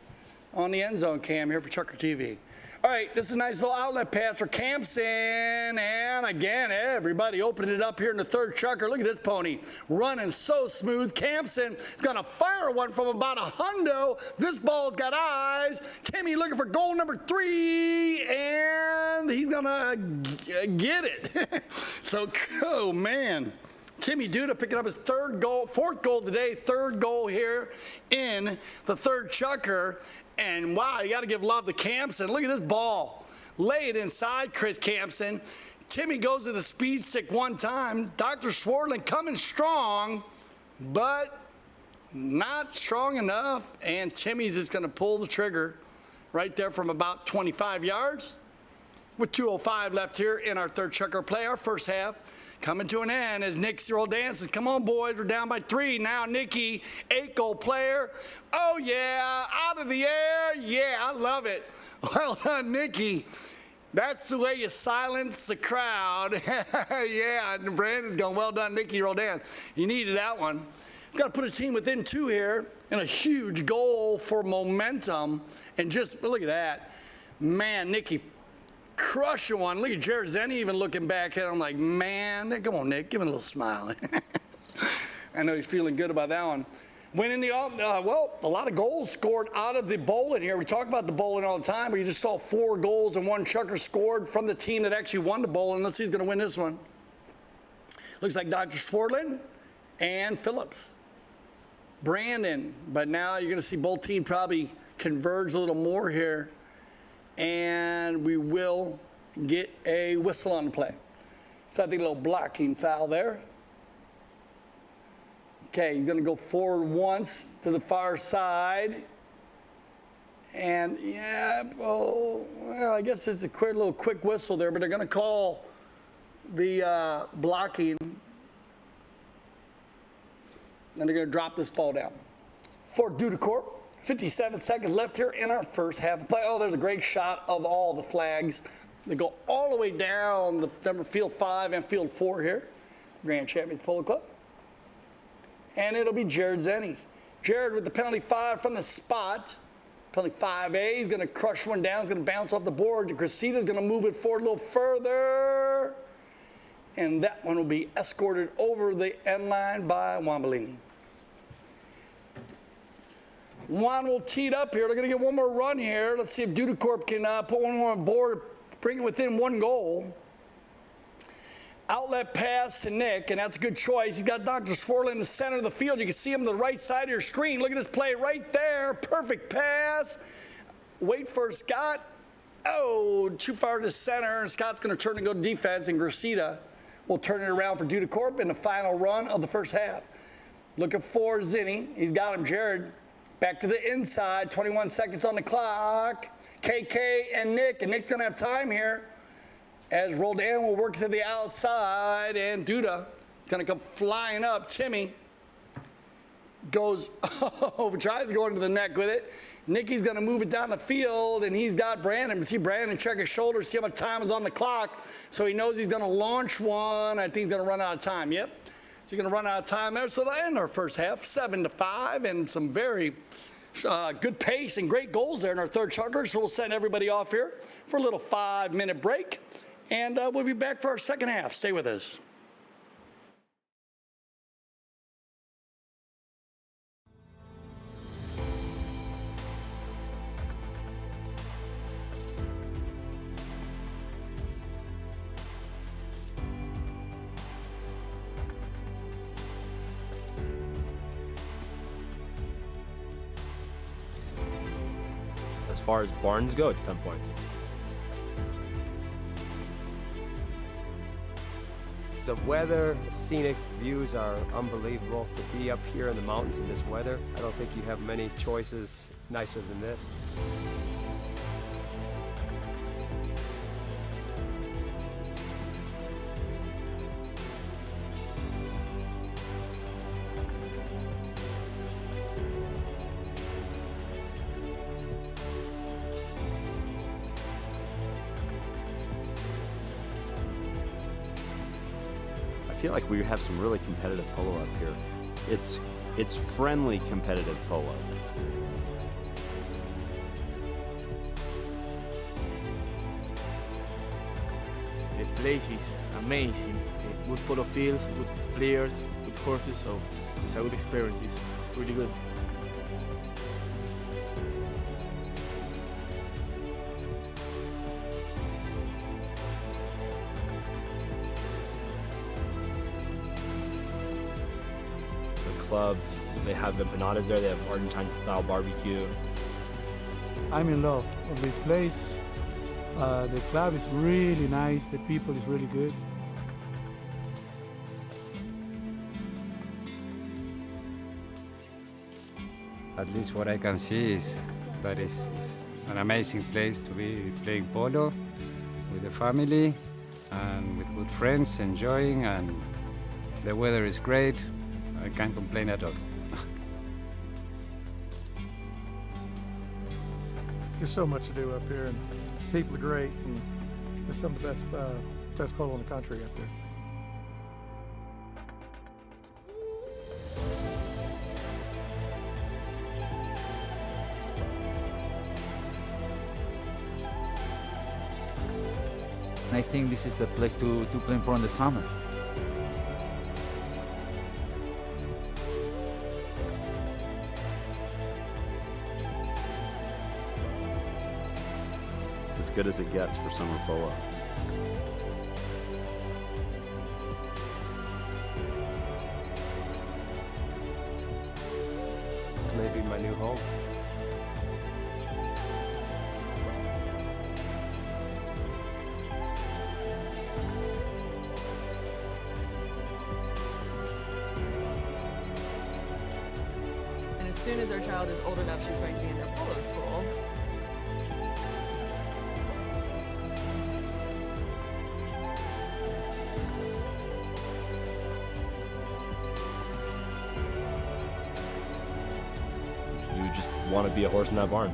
on the end zone cam here for ChukkerTV. All right, this is a nice little outlet pass for Campson, and again, everybody opening it up here in the third chukker. Look at this pony running so smooth. Campson is going to fire one from about a hundo. This ball's got eyes. Timmy looking for goal number 3, and he's going to get it. So, oh, man. Timmy Duda picking up his fourth goal today, third goal here in the third chukker. And wow, you got to give love to Campson. Look at this ball. Lay it inside, Chris Campson. Timmy goes to the speed stick one time. Dr. Swartland coming strong, but not strong enough. And Timmy's just going to pull the trigger right there from about 25 yards. With 2:05 left here in our third chukker play, our first half coming to an end as Nick Cyril dances. Come on, boys, we're down by 3. Now Nicky, 8-goal player. Oh, yeah, out of the air. Yeah, I love it. Well done, Nicky. That's the way you silence the crowd. Yeah, and Brandon's going, well done, Nicky Roldan. You needed that one. Got to put his team within 2 here, and a huge goal for momentum. And just, look at that. Man, Nicky crushing one. Look at Jared Zenny even looking back at him like, man, come on, Nick, give him a little smile. I know he's feeling good about that one. Winning the, well, a lot of goals scored out of the bowling here. We talk about the bowling all the time, but you just saw 4 goals and 1 chukker scored from the team that actually won the bowling. Let's see who's going to win this one. Looks like Dr. Swartland and Phillips. Brandon, but now you're going to see both teams probably converge a little more here. And we will get a whistle on the play. So I think a little blocking foul there. Okay, you're going to go forward once to the far side. And, yeah, oh, well, I guess it's a little quick whistle there, but they're going to call the blocking. And they're going to drop this ball down. For Dudacorp. 57 seconds left here in our first half of play. Oh, there's a great shot of all the flags. They go all the way down the number field 5 and field 4 here, Grand Champions Polo Club. And it'll be Jared Zenny. Jared with the penalty 5 from the spot. Penalty 5A, he's going to crush one down. He's going to bounce off the board. Cressita's going to move it forward a little further. And that one will be escorted over the end line by Juan Bellini. Juan will tee it up here. They're going to get one more run here. Let's see if Dudacorp can put one more on board, bring it within 1 goal. Outlet pass to Nick, and that's a good choice. He's got Dr. Swartland in the center of the field. You can see him on the right side of your screen. Look at this play right there. Perfect pass. Wait for Scott. Oh, too far to center. Scott's going to turn and go to defense, and Gracita will turn it around for Dudacorp in the final run of the first half. Looking for Zinni. He's got him, Jared. Back to the inside, 21 seconds on the clock. KK and Nick's going to have time here as Roldan will work to the outside, and Duda is going to come flying up. Timmy goes, tries to go into the neck with it. Nicky's going to move it down the field, and he's got Brandon. See Brandon check his shoulder, see how much time is on the clock, so he knows he's going to launch one. I think he's going to run out of time. Yep. So you're going to run out of time there. So to end our first half, 7-5, and some very good pace and great goals there in our third chukker. So we'll send everybody off here for a little 5-minute break, and we'll be back for our second half. Stay with us. far as barns go, it's 10 points. The weather, scenic views are unbelievable. To be up here in the mountains in this weather, I don't think you have many choices nicer than this. I feel like we have some really competitive polo up here. It's friendly competitive polo. The place is amazing. Good polo fields, good players, good horses, so it's a good experience. It's really good. Club, they have empanadas there, they have Argentine style barbecue. I'm in love of this place. The club is really nice, the people is really good. At least what I can see is that it's an amazing place to be playing polo with the family and with good friends, enjoying, and the weather is great. I can't complain at all. There's so much to do up here, and people are great, and there's some of the best polo in the country up here. I think this is the place to play polo in the summer. It's as good as it gets for summer polo. This may be my new home. And as soon as our child is old enough, she's going to be in their polo school. You just want to be a horse in that barn.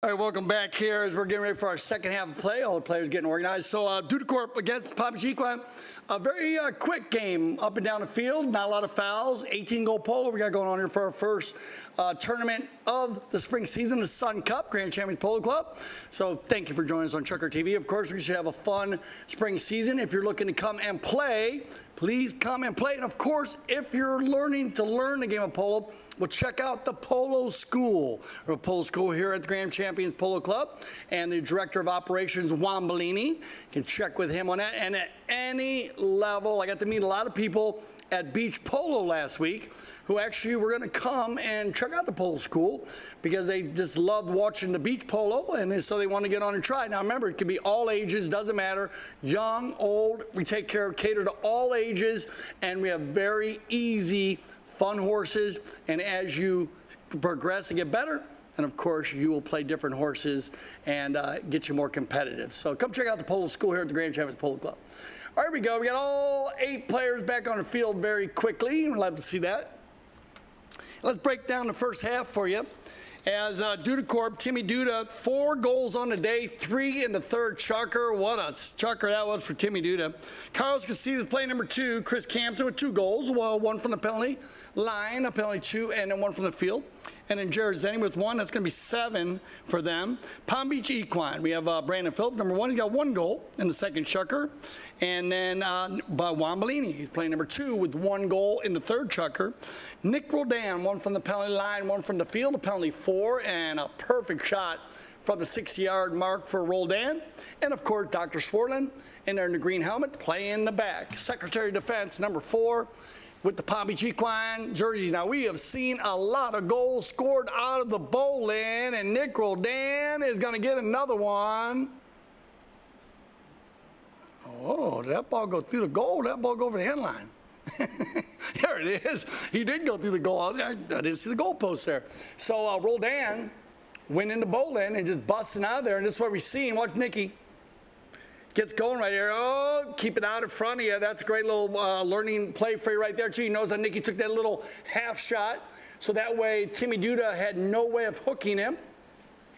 All right, welcome back here as we're getting ready for our second half of play. All the players getting organized. So Dudacorp against Papachiqua, a very quick game up and down the field, not a lot of fouls, 18-goal polo we got going on here for our first tournament of the spring season, the Sun Cup, Grand Champions Polo Club. So thank you for joining us on ChukkerTV. Of course, we should have a fun spring season. If you're looking to come and play, please come and play. And of course, if you're learning to learn the game of polo, well, check out the Polo School. We're a polo school here at the Grand Champions Polo Club, and the Director of Operations, Juan Bellini. You can check with him on that. And any level. I got to meet a lot of people at beach polo last week who actually were going to come and check out the polo school because they just loved watching the beach polo, and so they want to get on and try. Now remember, it can be all ages, doesn't matter, young, old. We take care of, cater to all ages, and we have very easy, fun horses. And as you progress and get better, and of course, you will play different horses and get you more competitive. So come check out the polo school here at the Grand Champions Polo Club. All right, here we go. We got all 8 players back on the field very quickly. We'd love to see that. Let's break down the first half for you. As Duda Corp, Timmy Duda, 4 goals on the day, 3 in the third chukker. What a chukker that was for Timmy Duda. Carlos Casitas playing number 2. Chris Campson with 2 goals. Well, 1 from the penalty line, a penalty 2, and then 1 from the field. And then Jared Zenny with 1. That's going to be 7 for them. Palm Beach Equine. We have Brandon Phillips, number 1. He's got 1 goal in the second chukker. And then Juan Bellini. He's playing number 2 with 1 goal in the third chukker. Nick Roldan, 1 from the penalty line, 1 from the field, a penalty 4, and a perfect shot from the 6-yard mark for Roldan. And of course, Dr. Swarland in there in the green helmet, playing the back. Secretary of Defense, number 4. With the Palm Beach Equine jerseys. Now, we have seen a lot of goals scored out of the bowling, and Nick Roldan is going to get another one. Oh, did that ball go through the goal? Did that ball go over the end line? There it is. He did go through the goal. I didn't see the goalpost there. So Roldan went into bowling and just busting out of there, and this is what we've seen. Watch Nicky. Gets going right here. Oh, keep it out in front of you. That's a great little learning play for you right there, too. You notice that Nicky took that little half shot, so that way Timmy Duda had no way of hooking him.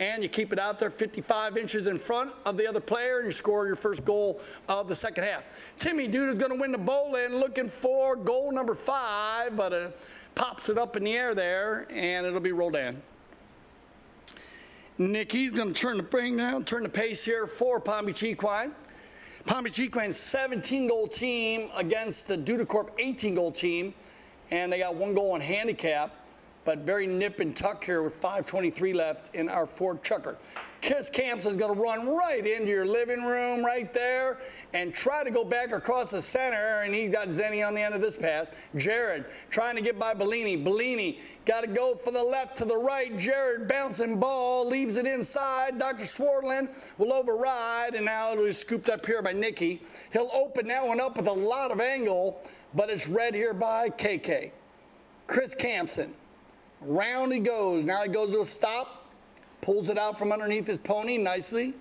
And you keep it out there 55 inches in front of the other player, and you score your first goal of the second half. Timmy Duda's going to win the bowling, looking for goal number 5, but pops it up in the air there, and it'll be Roldan. Nicky's going to turn the pace here for Palm Beach Equine. Palm Beach Equine's 17-goal team against the Duda Corp 18-goal team, and they got 1 goal on handicap, but very nip and tuck here with 5:23 left in our fourth chukker. Chris Campson is going to run right into your living room right there and try to go back across the center, and he got Zenny on the end of this pass. Jared trying to get by Bellini. Bellini got to go from the left to the right. Jared bouncing ball, leaves it inside. Dr. Swartland will override, and now it'll be scooped up here by Nicky. He'll open that one up with a lot of angle, but it's read here by KK. Chris Campson. Round he goes. Now he goes to a stop. Pulls it out from underneath his pony nicely,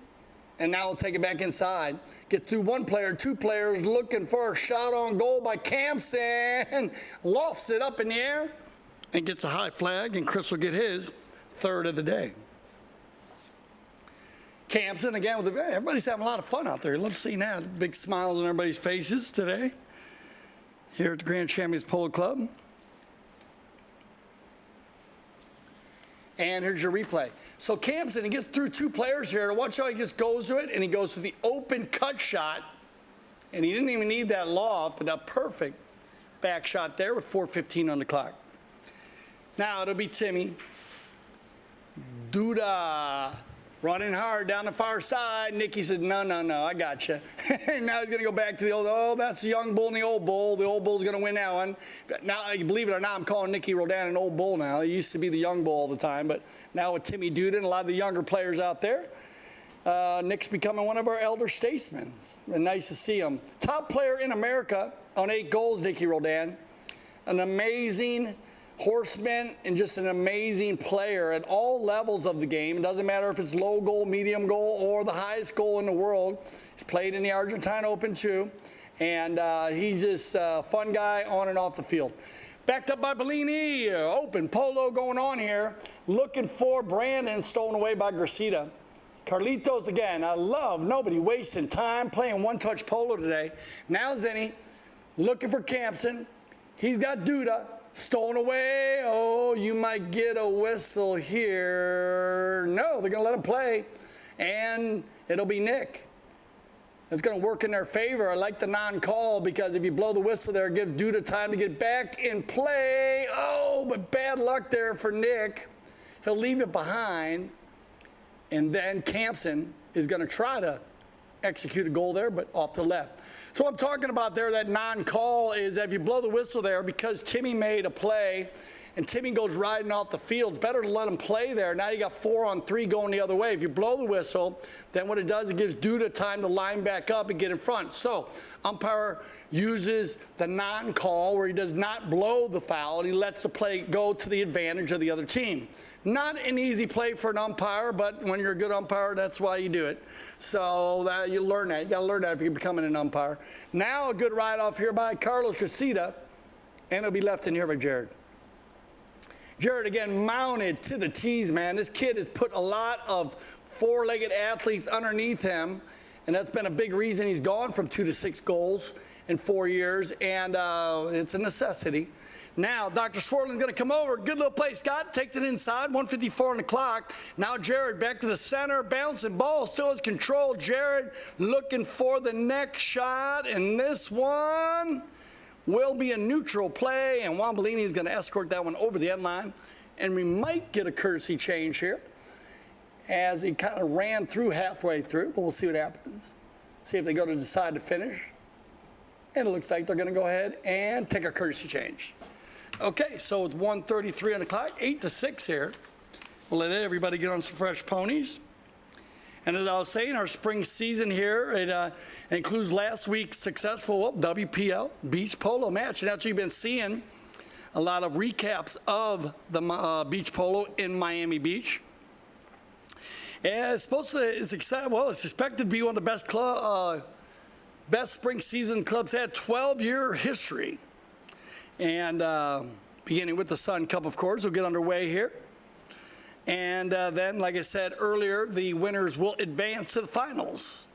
and now he'll take it back inside. Get through 1 player, 2 players, looking for a shot on goal by Campson. Lofts it up in the air and gets a high flag, and Chris will get his 3rd of the day. Campson, again, everybody's having a lot of fun out there. Love seeing that. Big smiles on everybody's faces today here at the Grand Champions Polo Club. And here's your replay. So Campson, he gets through 2 players here. Watch how he just goes to it, and he goes to the open cut shot. And he didn't even need that loft, but that perfect back shot there with 4:15 on the clock. Now it'll be Timmy Duda running hard down the far side. Nicky says, no, I got you. And now he's going to go back to the old, that's the young bull and the old bull. The old bull's going to win that one. Now, you believe it or not, I'm calling Nicky Roldan an old bull now. He used to be the young bull all the time, but now with Timmy Duda and a lot of the younger players out there, Nick's becoming one of our elder statesmen. And nice to see him. Top player in America on 8 goals, Nicky Roldan. An amazing horseman and just an amazing player at all levels of the game. It doesn't matter if it's low goal, medium goal, or the highest goal in the world. He's played in the Argentine Open too, and he's just a fun guy on and off the field. Backed up by Bellini, open polo going on here, looking for Brandon, stolen away by Gracita. Carlitos again, I love nobody wasting time playing one-touch polo today. Now Zenny, looking for Campson. He's got Duda. Stolen away. Oh, you might get a whistle here. No, they're going to let him play, and it'll be Nick. It's going to work in their favor. I like the non-call because if you blow the whistle there, it gives Duda time to get back in play. Oh, but bad luck there for Nick. He'll leave it behind, and then Campson is going to try to execute a goal there, but off the left. So what I'm talking about there, that non-call, is that if you blow the whistle there, because Timmy made a play and Timmy goes riding off the field, it's better to let him play there. Now you got 4-on-3 going the other way. If you blow the whistle, then what it does, it gives Duda time to line back up and get in front. So umpire uses the non-call where he does not blow the foul and he lets the play go to the advantage of the other team. Not an easy play for an umpire, but when you're a good umpire, that's why you do it. So you learn that. You got to learn that if you're becoming an umpire. Now a good ride off here by Carlos Casita, and it'll be left in here by Jared. Jared, again, mounted to the tees, man. This kid has put a lot of four-legged athletes underneath him, and that's been a big reason he's gone from 2 to 6 goals in 4 years, and it's a necessity. Now, Dr. Swartland's going to come over. Good little play, Scott. Takes it inside, 1:54 on the clock. Now Jared back to the center, bouncing ball, still has control. Jared looking for the next shot, and this one will be a neutral play, and Juan Bellini is going to escort that one over the end line, and we might get a courtesy change here as he kind of ran through halfway through, but we'll see what happens. See if they go to decide to finish, and it looks like they're going to go ahead and take a courtesy change. Okay, so it's 1:33 on the clock, 8-6 here. We'll let everybody get on some fresh ponies. And as I was saying, our spring season here, it includes last week's successful WPL beach polo match. And that's what you've been seeing, a lot of recaps of the beach polo in Miami Beach. And it's it's expected to be one of the best spring season clubs had, 12-year history. And beginning with the Sun Cup, of course, will get underway here. And then, like I said earlier, the winners will advance to the finals.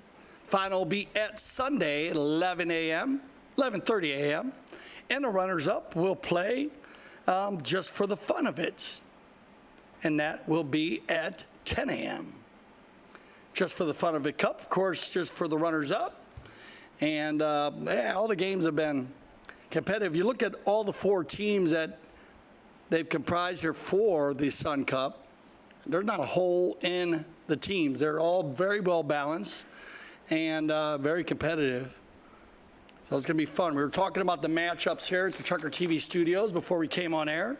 Final will be at Sunday at 11:30 a.m. And the runners-up will play just for the fun of it. And that will be at 10 a.m. Just for the fun of it cup, of course, just for the runners-up. And all the games have been competitive. You look at all the 4 teams that they've comprised here for the Sun Cup. There's not a hole in the teams. They're all very well balanced and very competitive. So it's going to be fun. We were talking about the matchups here at the ChukkerTV studios before we came on air.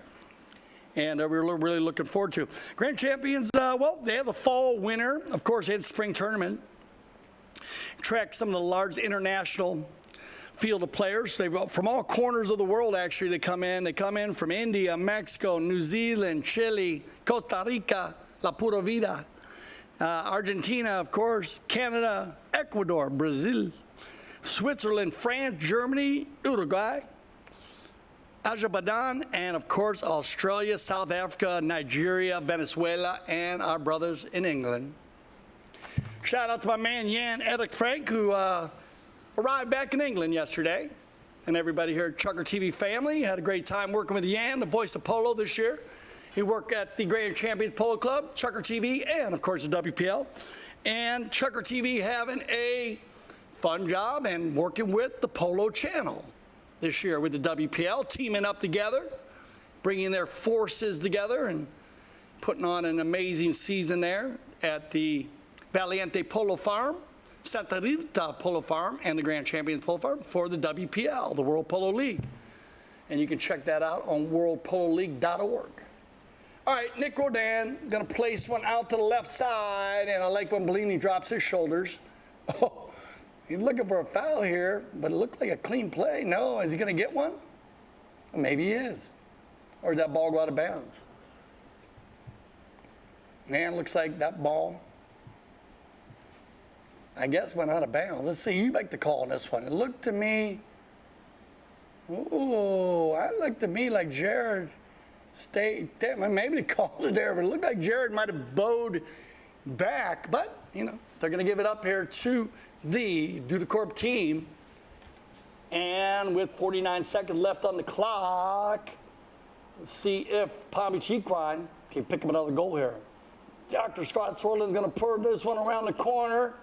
And we were really looking forward to. Grand Champions, well, they have the fall winner. Of course, they had the spring tournament. Tracked some of the large international field of players. From all corners of the world, actually, they come in. They come in from India, Mexico, New Zealand, Chile, Costa Rica, La Pura Vida, Argentina, of course, Canada, Ecuador, Brazil, Switzerland, France, Germany, Uruguay, Azerbaijan, and, of course, Australia, South Africa, Nigeria, Venezuela, and our brothers in England. Shout out to my man, Jan Erik Frank, who arrived back in England yesterday, and everybody here at ChukkerTV family had a great time working with Jan, the voice of polo this year. He worked at the Grand Champions Polo Club, ChukkerTV, and of course the WPL. And ChukkerTV having a fun job and working with the Polo Channel this year with the WPL, teaming up together, bringing their forces together and putting on an amazing season there at the Valiente Polo Farm, Santa Rita Polo Farm, and the Grand Champions Polo Farm for the WPL, the World Polo League. And you can check that out on worldpololeague.org. All right, Nick Rodan going to place one out to the left side, and I like when Bellini drops his shoulders. Oh, he's looking for a foul here, but it looked like a clean play. No, is he going to get one? Well, maybe he is. Or did that ball go out of bounds? Man, looks like that ball, I guess, went out of bounds. Let's see, you make the call on this one. It looked to me, like Jared stayed, maybe they called it there, but it looked like Jared might have bowed back. But, they're going to give it up here to the Dudacorp team. And with 49 seconds left on the clock, let's see if Palmy Chiquan can pick up another goal here. Dr. Scott Swartland's going to pour this one around the corner.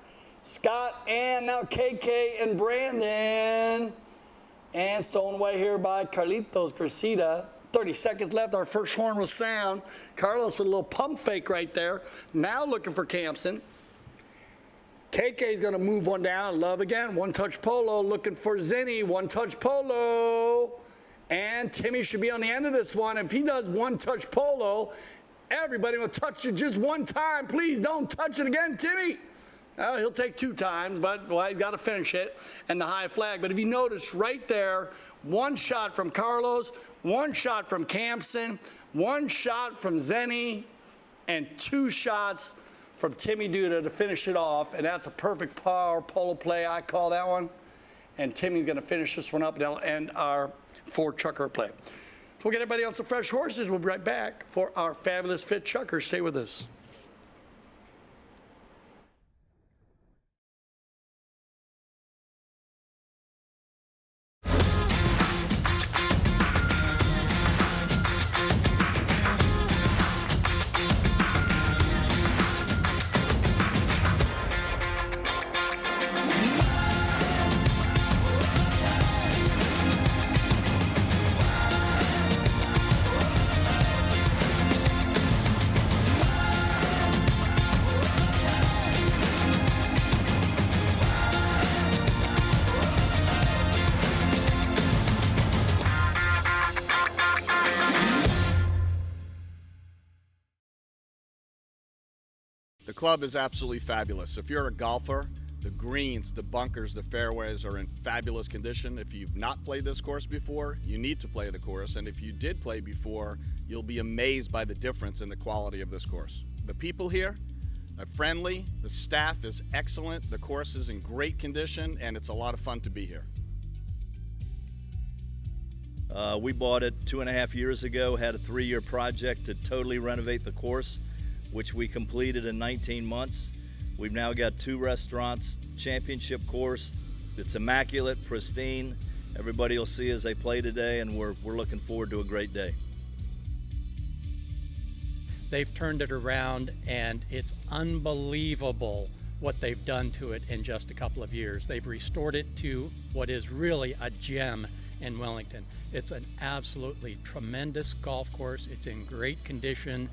Scott, and now KK and Brandon. And stolen away here by Carlitos Gracida. 30 seconds left. Our first horn will sound. Carlos with a little pump fake right there. Now looking for Campson. KK's going to move one down. Love again. One-touch polo looking for Zinni. One-touch polo. And Timmy should be on the end of this one. If he does one-touch polo, everybody will touch it just one time. Please don't touch it again, Timmy. He'll take 2 times, but well, he's got to finish it. And the high flag. But if you notice right there, 1 shot from Carlos, 1 shot from Campson, 1 shot from Zinni, and 2 shots from Timmy Duda to finish it off. And that's a perfect power polo play, I call that one. And Timmy's going to finish this one up, and that'll end our 4 chukker play. So we'll get everybody on some fresh horses. We'll be right back for our fabulous fit chukkers. Stay with us. The club is absolutely fabulous. If you're a golfer, the greens, the bunkers, the fairways are in fabulous condition. If you've not played this course before, you need to play the course. And if you did play before, you'll be amazed by the difference in the quality of this course. The people here are friendly, the staff is excellent, the course is in great condition, and it's a lot of fun to be here. We bought it 2.5 years ago, had a 3-year project to totally renovate the course, which we completed in 19 months. We've now got 2 restaurants, championship course. It's immaculate, pristine. Everybody will see as they play today, and we're looking forward to a great day. They've turned it around, and it's unbelievable what they've done to it in just a couple of years. They've restored it to what is really a gem in Wellington. It's an absolutely tremendous golf course. It's in great condition.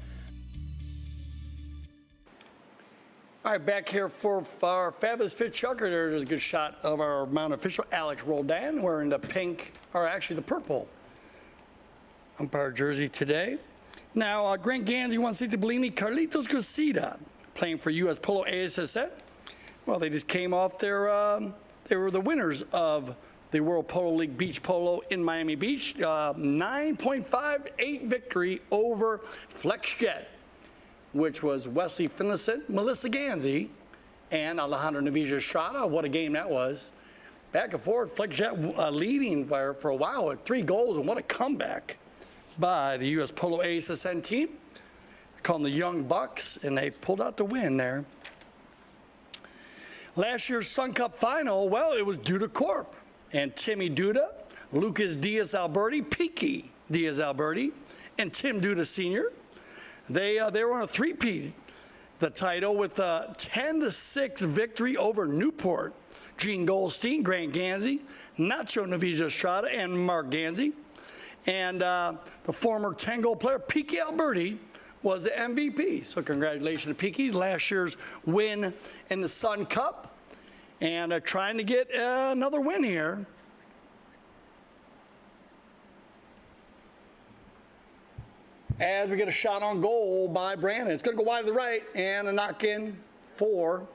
All right, back here for our fabulous fit chukker. There's a good shot of our Mount official, Alex Roldan, wearing the pink, or actually the purple umpire jersey today. Now, Grant Gansey wants to say to Bellini, Carlitos Gracida, playing for U.S. Polo ASSN. Well, they just came off their, they were the winners of the World Polo League Beach Polo in Miami Beach. 9.58 victory over FlexJet, which was Wesley Finlayson, Melissa Gansey, and Alejandro Navija Estrada. What a game that was. Back and forth, FlexJet leading for a while with 3 goals, and what a comeback by the U.S. Polo ASSN team. They call them the Young Bucks, and they pulled out the win there. Last year's Sun Cup final, well, it was Duda Corp. And Timmy Duda, Lucas Diaz-Alberti, Piki Diaz-Alberti, and Tim Duda Sr. They were on a 3-peat the title with a 10-6 victory over Newport. Gene Goldstein, Grant Gansey, Nacho Navija Estrada, and Mark Gansey. And the former 10-goal player, Piki Alberti, was the MVP. So congratulations to Piki, last year's win in the Sun Cup. And trying to get another win here. As we get a shot on goal by Brandon. It's going to go wide to the right, and a knock-in for,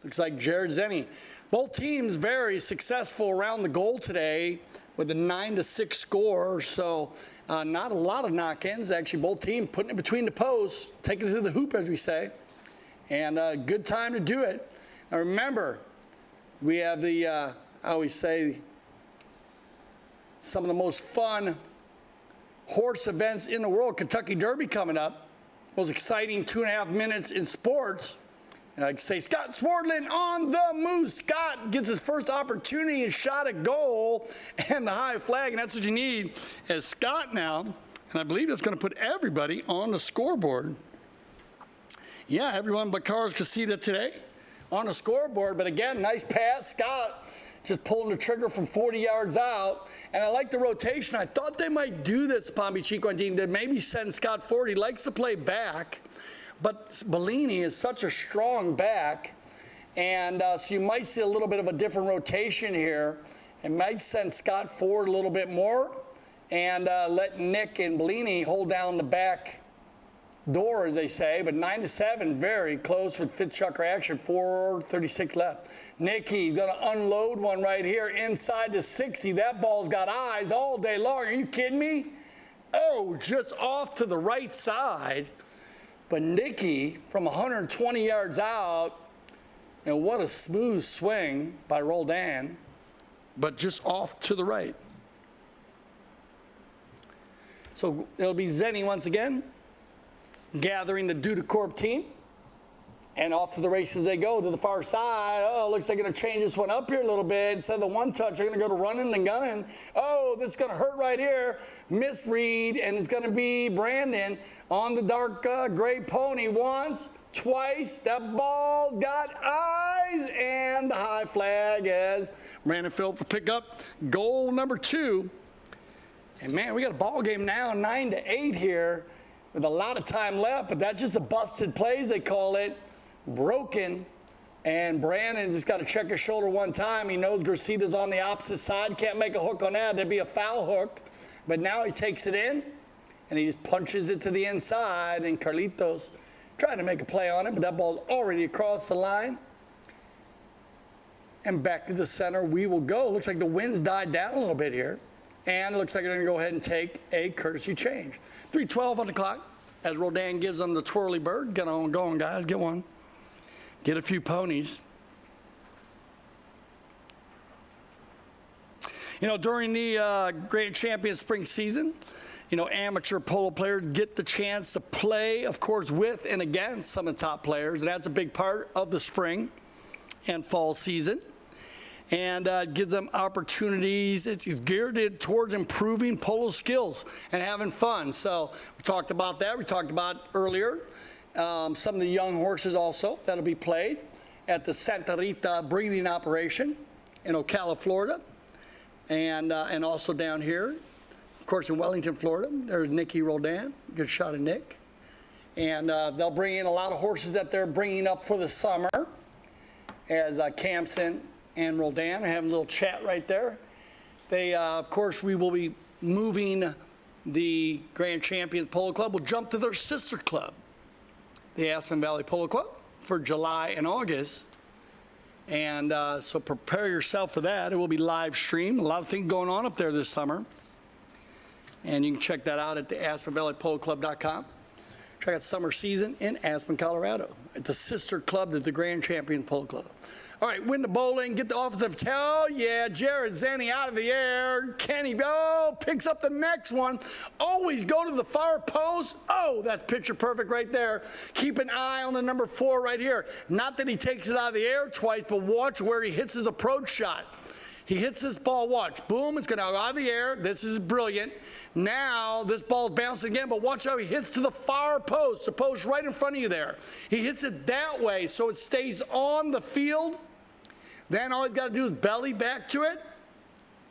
looks like Jared Zinni. Both teams very successful around the goal today with a 9-6 score, so not a lot of knock-ins. Actually, both teams putting it between the posts, taking it to the hoop, as we say, and a good time to do it. Now remember, we have the, I always say, some of the most fun horse events in the world, Kentucky Derby coming up. Most exciting 2.5 minutes in sports. And I'd say Scott Swardlin on the move. Scott gets his first opportunity and shot at goal and the high flag, and that's what you need as Scott now. And I believe that's going to put everybody on the scoreboard. Yeah, everyone but Carlos Casita today on the scoreboard. But again, nice pass. Scott just pulling the trigger from 40 yards out. And I like the rotation. I thought they might do this, Palm Beach Equine team, to maybe send Scott forward. He likes to play back. But Bellini is such a strong back And so you might see a little bit of a different rotation here. It might send Scott forward a little bit more and let Nick and Bellini hold down the back door, as they say. But 9-7, very close with fifth chucker action, 4:36 left. Nicky going to unload one right here inside the 60. That ball's got eyes all day long. Are you kidding me? Oh, just off to the right side. But Nicky from 120 yards out, and what a smooth swing by Roldan, but just off to the right. So it'll be Zenny once again, gathering the Duda Corp team. And off to the races they go to the far side. Oh, looks like they're going to change this one up here a little bit. Instead of the one touch, they're going to go to running and gunning. Oh, this is going to hurt right here. Misread, and it's going to be Brandon on the dark gray pony once, twice. That ball's got eyes, and the high flag as Brandon Phillips will pick up goal number 2. And man, we got a ball game now, 9-8 here with a lot of time left, but that's just a busted plays, they call it. Broken, and Brandon just got to check his shoulder one time. He knows Garcita's on the opposite side. Can't make a hook on that. That'd be a foul hook. But now he takes it in, and he just punches it to the inside, and Carlitos trying to make a play on it, but that ball's already across the line. And back to the center we will go. Looks like the wind's died down a little bit here, and it looks like they're going to go ahead and take a courtesy change. 3:12 on the clock as Roldan gives them the twirly bird. Get on going, guys. Get one. Get a few ponies. You know, during the Grand Champion Spring season, you know, amateur polo players get the chance to play, of course, with and against some of the top players, and that's a big part of the spring and fall season. And gives them opportunities. It's geared towards improving polo skills and having fun. So we talked about that. We talked about earlier some of the young horses also that'll be played at the Santa Rita breeding operation in Ocala, Florida, and also down here, of course, in Wellington, Florida. There's Nicky Roldan, good shot of Nick, and they'll bring in a lot of horses that they're bringing up for the summer, as Campson and Roldan are having a little chat right there. They, of course, we will be moving the Grand Champions Polo Club. Will jump to their sister club, the Aspen Valley Polo Club, for July and August. And so prepare yourself for that. It will be live streamed. A lot of things going on up there this summer. And you can check that out at the AspenValleyPoloClub.com. Check out summer season in Aspen, Colorado, at the sister club to the Grand Champions Polo Club. All right, win the bowling, get the offensive towel. Yeah, Jared Zanny out of the air. Kenny, picks up the next one. Always go to the far post. Oh, that's picture perfect right there. Keep an eye on the number 4 right here. Not that he takes it out of the air twice, but watch where he hits his approach shot. He hits this ball, watch. Boom, it's going to go out of the air. This is brilliant. Now this ball's bouncing again, but watch how he hits to the far post, the post right in front of you there. He hits it that way so it stays on the field. Then all he's got to do is belly back to it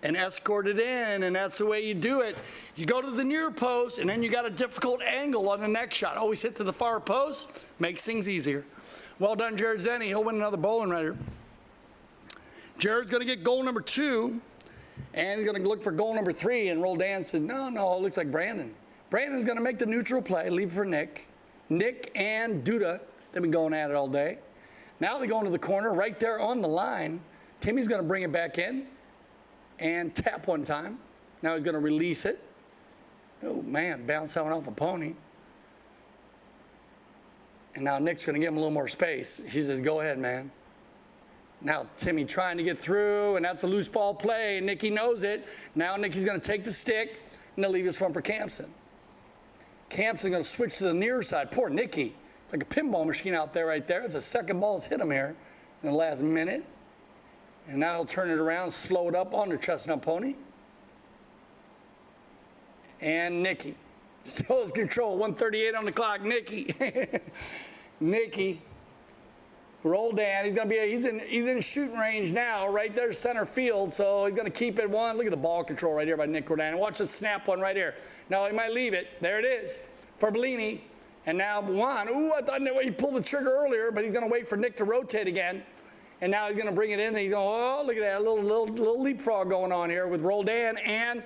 and escort it in, and that's the way you do it. You go to the near post, and then you got a difficult angle on the next shot. Always hit to the far post, makes things easier. Well done, Jared Zenny. He'll win another bowling right here. Jared's going to get goal number 2, and he's going to look for goal number 3, and Roldan says, no, it looks like Brandon. Brandon's going to make the neutral play, leave it for Nick. Nick and Duda, they've been going at it all day. Now they go into the corner right there on the line. Timmy's going to bring it back in and tap one time. Now he's going to release it. Oh, man, bounce that one off the pony. And now Nick's going to give him a little more space. He says, go ahead, man. Now Timmy trying to get through, and that's a loose ball play. Nicky knows it. Now Nicky's going to take the stick, and they'll leave this one for Campson. Campson's going to switch to the near side. Poor Nicky. Like a pinball machine out there right there. It's the second ball that's hit him here in the last minute. And now he'll turn it around, slow it up on the Chestnut Pony. And Nicky. Still has control. 1:38 on the clock. Nicky. Nicky. Roldan. He's gonna be. He's in shooting range now, right there, center field. So he's gonna keep it one. Look at the ball control right here by Nick Roldan. And watch him snap one right here. Now he might leave it. There it is for Bellini. And now Juan. Ooh, I thought he pulled the trigger earlier, but he's gonna wait for Nick to rotate again. And now he's going to bring it in, and he's going, oh, look at that little leapfrog going on here with Roldan and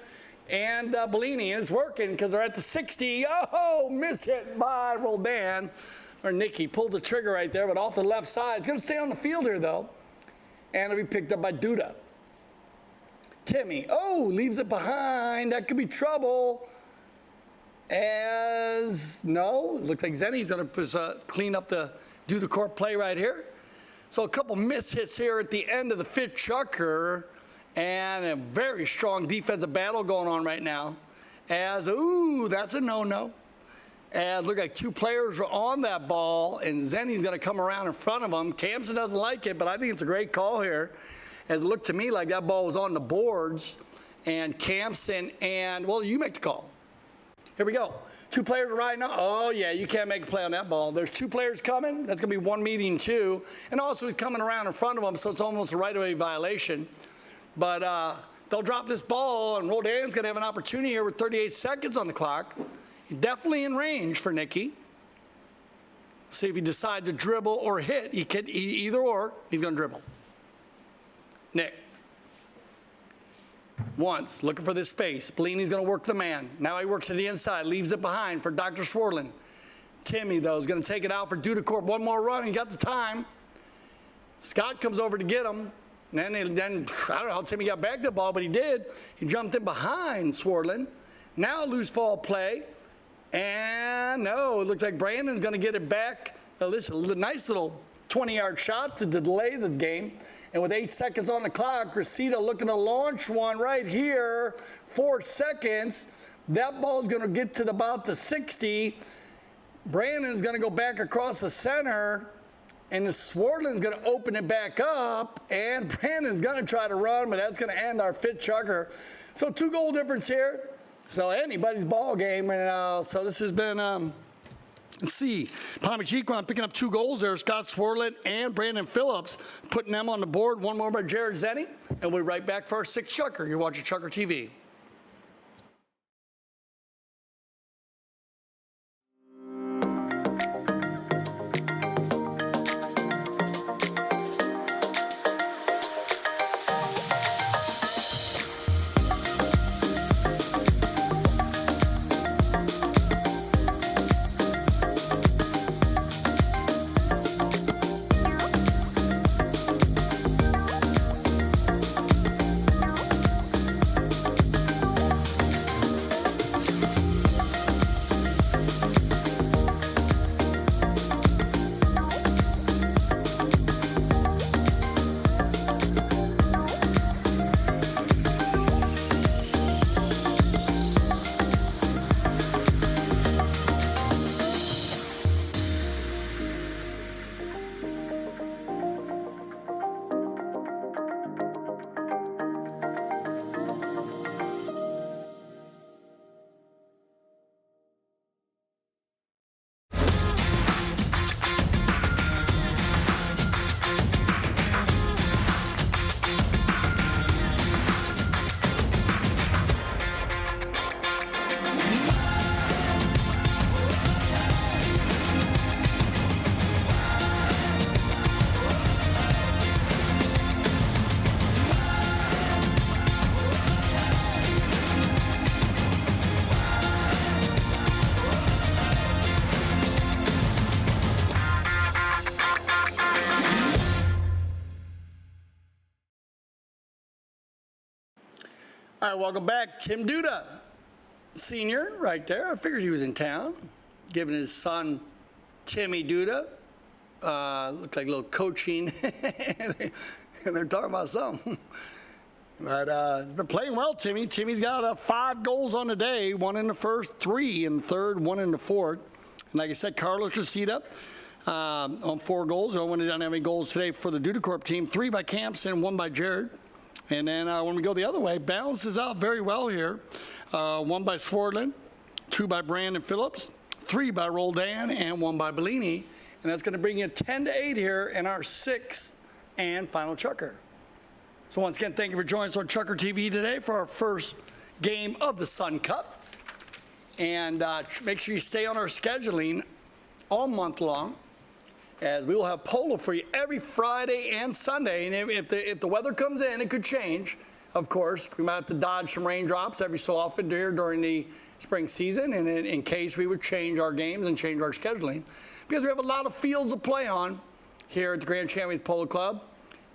Bellini. And it's working because they're at the 60. Oh, miss hit by Roldan. Or Nicky pulled the trigger right there, but off the left side. It's going to stay on the field here, though. And it'll be picked up by Duda. Timmy, leaves it behind. That could be trouble. No, it looks like Zenny's going to clean up the Duda court play right here. So a couple miss hits here at the end of the fifth chukker, and a very strong defensive battle going on right now. That's a no-no. And look like two players are on that ball, and Zenny's going to come around in front of him. Campson doesn't like it, but I think it's a great call here. It looked to me like that ball was on the boards, and Campson you make the call. Here we go. Two players riding out. Oh, yeah, you can't make a play on that ball. There's two players coming. That's going to be one meeting two. And also he's coming around in front of them, so it's almost a right-of-way violation. But they'll drop this ball, and Roldan's going to have an opportunity here with 38 seconds on the clock. He's definitely in range for Nicky. See if he decides to dribble or hit. He can either or. He's going to dribble. Nick. Once, looking for this space. Bellini's going to work the man. Now he works to the inside, leaves it behind for Dr. Swartland. Timmy, though, is going to take it out for Dudacorp. One more run. He got the time. Scott comes over to get him. And then I don't know how Timmy got back the ball, but he did. He jumped in behind Swartland. Now loose ball play. And no, it looks like Brandon's going to get it back. This is a nice little 20-yard shot to delay the game. And with 8 seconds on the clock, Gracita looking to launch one right here. 4 seconds. That ball's going to get to about the 60. Brandon's going to go back across the center. And the Swartland's going to open it back up. And Brandon's going to try to run, but that's going to end our fifth chukker. So 2 goal difference here. So anybody's ball game. And so this has been... Let's see, Palmy-Chiquan picking up 2 goals there. Scott Swartland and Brandon Phillips putting them on the board. One more by Jared Zenny. And we'll be right back for our 6th chukker. You're watching Chucker TV. All right, welcome back. Tim Duda, senior, right there. I figured he was in town, giving his son, Timmy Duda, looked like a little coaching. And they're talking about something. But he's been playing well, Timmy. Timmy's got 5 goals on the day, 1 in the first, 3 in the third, 1 in the fourth. And like I said, Carlos Gracita on 4 goals. Owen didn't have any goals today for the Dudacorp team. 3 by Campson, 1 by Jared. And then when we go the other way, balances out very well here. 1 by Swartland, 2 by Brandon Phillips, 3 by Roldan, and 1 by Bellini. And that's going to bring you 10-8 here in our 6th and final chukker. So once again, thank you for joining us on Chucker TV today for our first game of the Sun Cup. And make sure you stay on our scheduling all month long. as we will have polo for you every Friday and Sunday. And if the weather comes in, it could change. Of course, we might have to dodge some raindrops every so often here during the spring season, and in case we would change our games and change our scheduling, because we have a lot of fields to play on here at the Grand Champions Polo Club,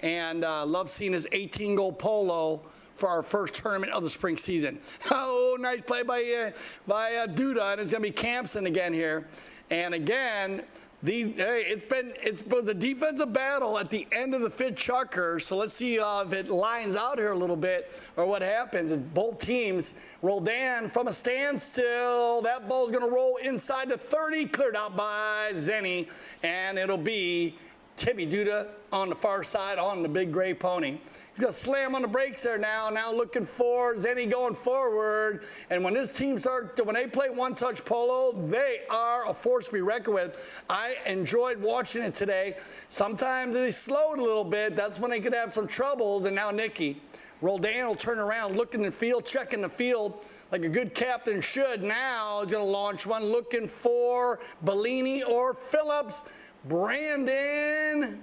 and love seeing this 18-goal polo for our first tournament of the spring season. Oh, nice play by Duda, and it's going to be Campson again here. And again, it was a defensive battle at the end of the fifth chukker, so let's see if it lines out here a little bit or what happens. As both teams roll down from a standstill, that ball's going to roll inside the 30, cleared out by Zenny, and it'll be Timmy Duda on the far side on the big gray pony. He's going to slam on the brakes there now looking for Zenny going forward. And when this team when they play one-touch polo, they are a force to be reckoned with. I enjoyed watching it today. Sometimes they slowed a little bit. That's when they could have some troubles. And now Nikki Roldan will turn around, look in the field, checking the field like a good captain should. Now he's going to launch one looking for Bellini or Phillips, Brandon,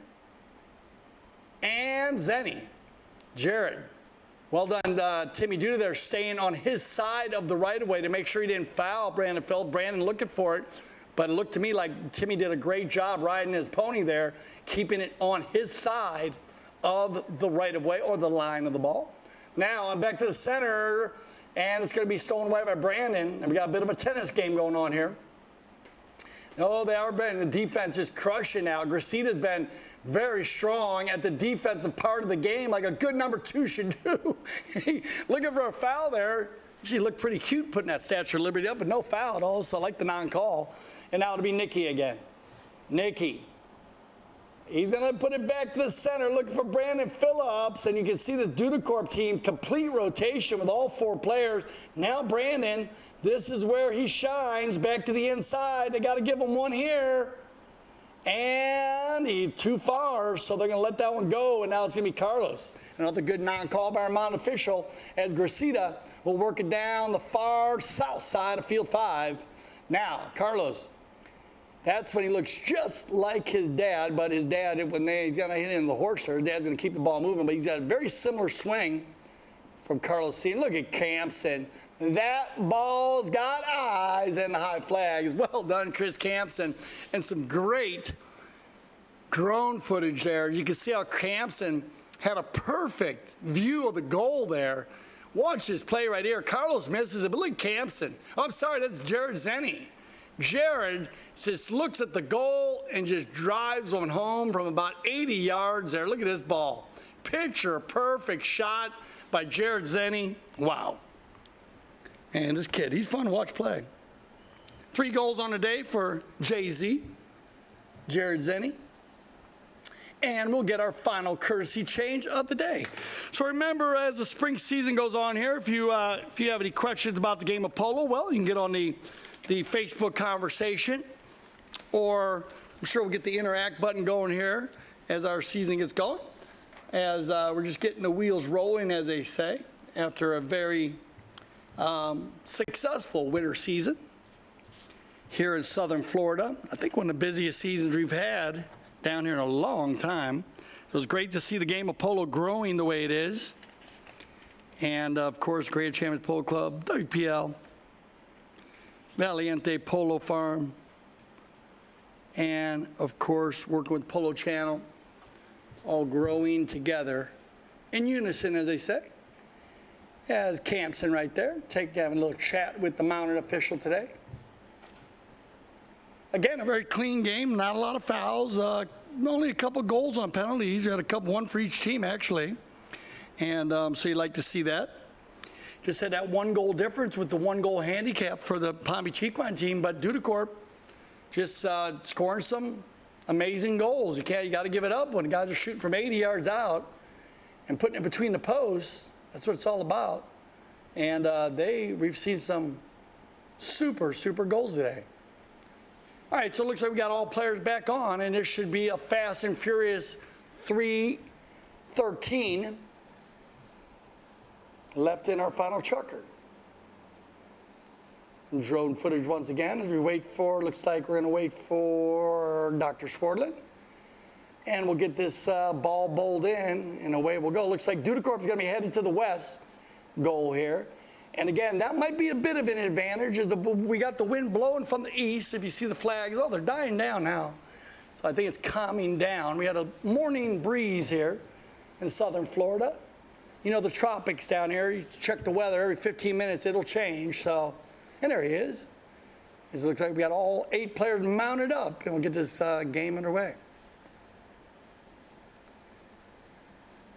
and Zenny. Jared, well done, Timmy Duda there, staying on his side of the right-of-way to make sure he didn't foul Brandon Phillips. Brandon looking for it, but it looked to me like Timmy did a great job riding his pony there, keeping it on his side of the right-of-way or the line of the ball. Now I'm back to the center, and it's going to be stolen away by Brandon, and we got a bit of a tennis game going on here. Oh, they are better. The defense is crushing now. Gracita's been very strong at the defensive part of the game, like a good number 2 should do. Looking for a foul there. She looked pretty cute putting that Statue of Liberty up, but no foul at all, so I like the non-call. And now it'll be Nikki again. Nikki. He's going to put it back to the center, looking for Brandon Phillips, and you can see the Dudacorp team, complete rotation with all 4 players. Now Brandon, this is where he shines, back to the inside. They got to give him one here. And he's too far, so they're going to let that one go, and now it's going to be Carlos. Another good non-call by our mound official, as Gracita will work it down the far south side of field 5. Now, Carlos, that's when he looks just like his dad, but his dad, when he's going to hit him the horser, his dad's going to keep the ball moving, but he's got a very similar swing from Carlos C. Look at Campson. That ball's got eyes and the high flags. Well done, Chris Campson. And some great drone footage there. You can see how Campson had a perfect view of the goal there. Watch this play right here. Carlos misses it, but look at Campson. Oh, I'm sorry, that's Jared Zenny. Jared just looks at the goal and just drives one home from about 80 yards there. Look at this ball. Picture perfect shot by Jared Zenny. Wow. And this kid, he's fun to watch play. 3 goals on the day for Jay-Z, Jared Zenny. And we'll get our final courtesy change of the day. So remember, as the spring season goes on here, if you have any questions about the game of polo, well, you can get on the Facebook conversation, or I'm sure we'll get the interact button going here as our season gets going, as we're just getting the wheels rolling, as they say, after a very successful winter season here in southern Florida. I think one of the busiest seasons we've had down here in a long time. It was great to see the game of polo growing the way it is. And of course, Grand Champions Polo Club, WPL, Valiente Polo Farm, and of course, working with Polo Channel, all growing together in unison, as they say. As Campson right there, having a little chat with the mounted official today. Again, a very clean game, not a lot of fouls, only a couple goals on penalties. We had one for each team, actually. And so you'd like to see that. Just had that 1 goal difference with the 1 goal handicap for the Palm Beach Equine team, but Dudacorp just scoring some amazing goals. You got to give it up when the guys are shooting from 80 yards out and putting it between the posts. That's what it's all about. And we've seen some super, super goals today. All right, so it looks like we got all players back on, and this should be a fast and furious 3:13 left in our final chukker. Drone footage once again as we wait for, looks like we're going to wait for Dr. Swardlin. And we'll get this ball bowled in, and away we'll go. Looks like Dudacorp is going to be headed to the west goal here. And again, that might be a bit of an advantage as we got the wind blowing from the east. If you see the flags, oh, they're dying down now. So I think it's calming down. We had a morning breeze here in southern Florida. You know, the tropics down here, you check the weather every 15 minutes, it'll change. So, and there he is. It looks like we got all 8 players mounted up, and we'll get this game underway.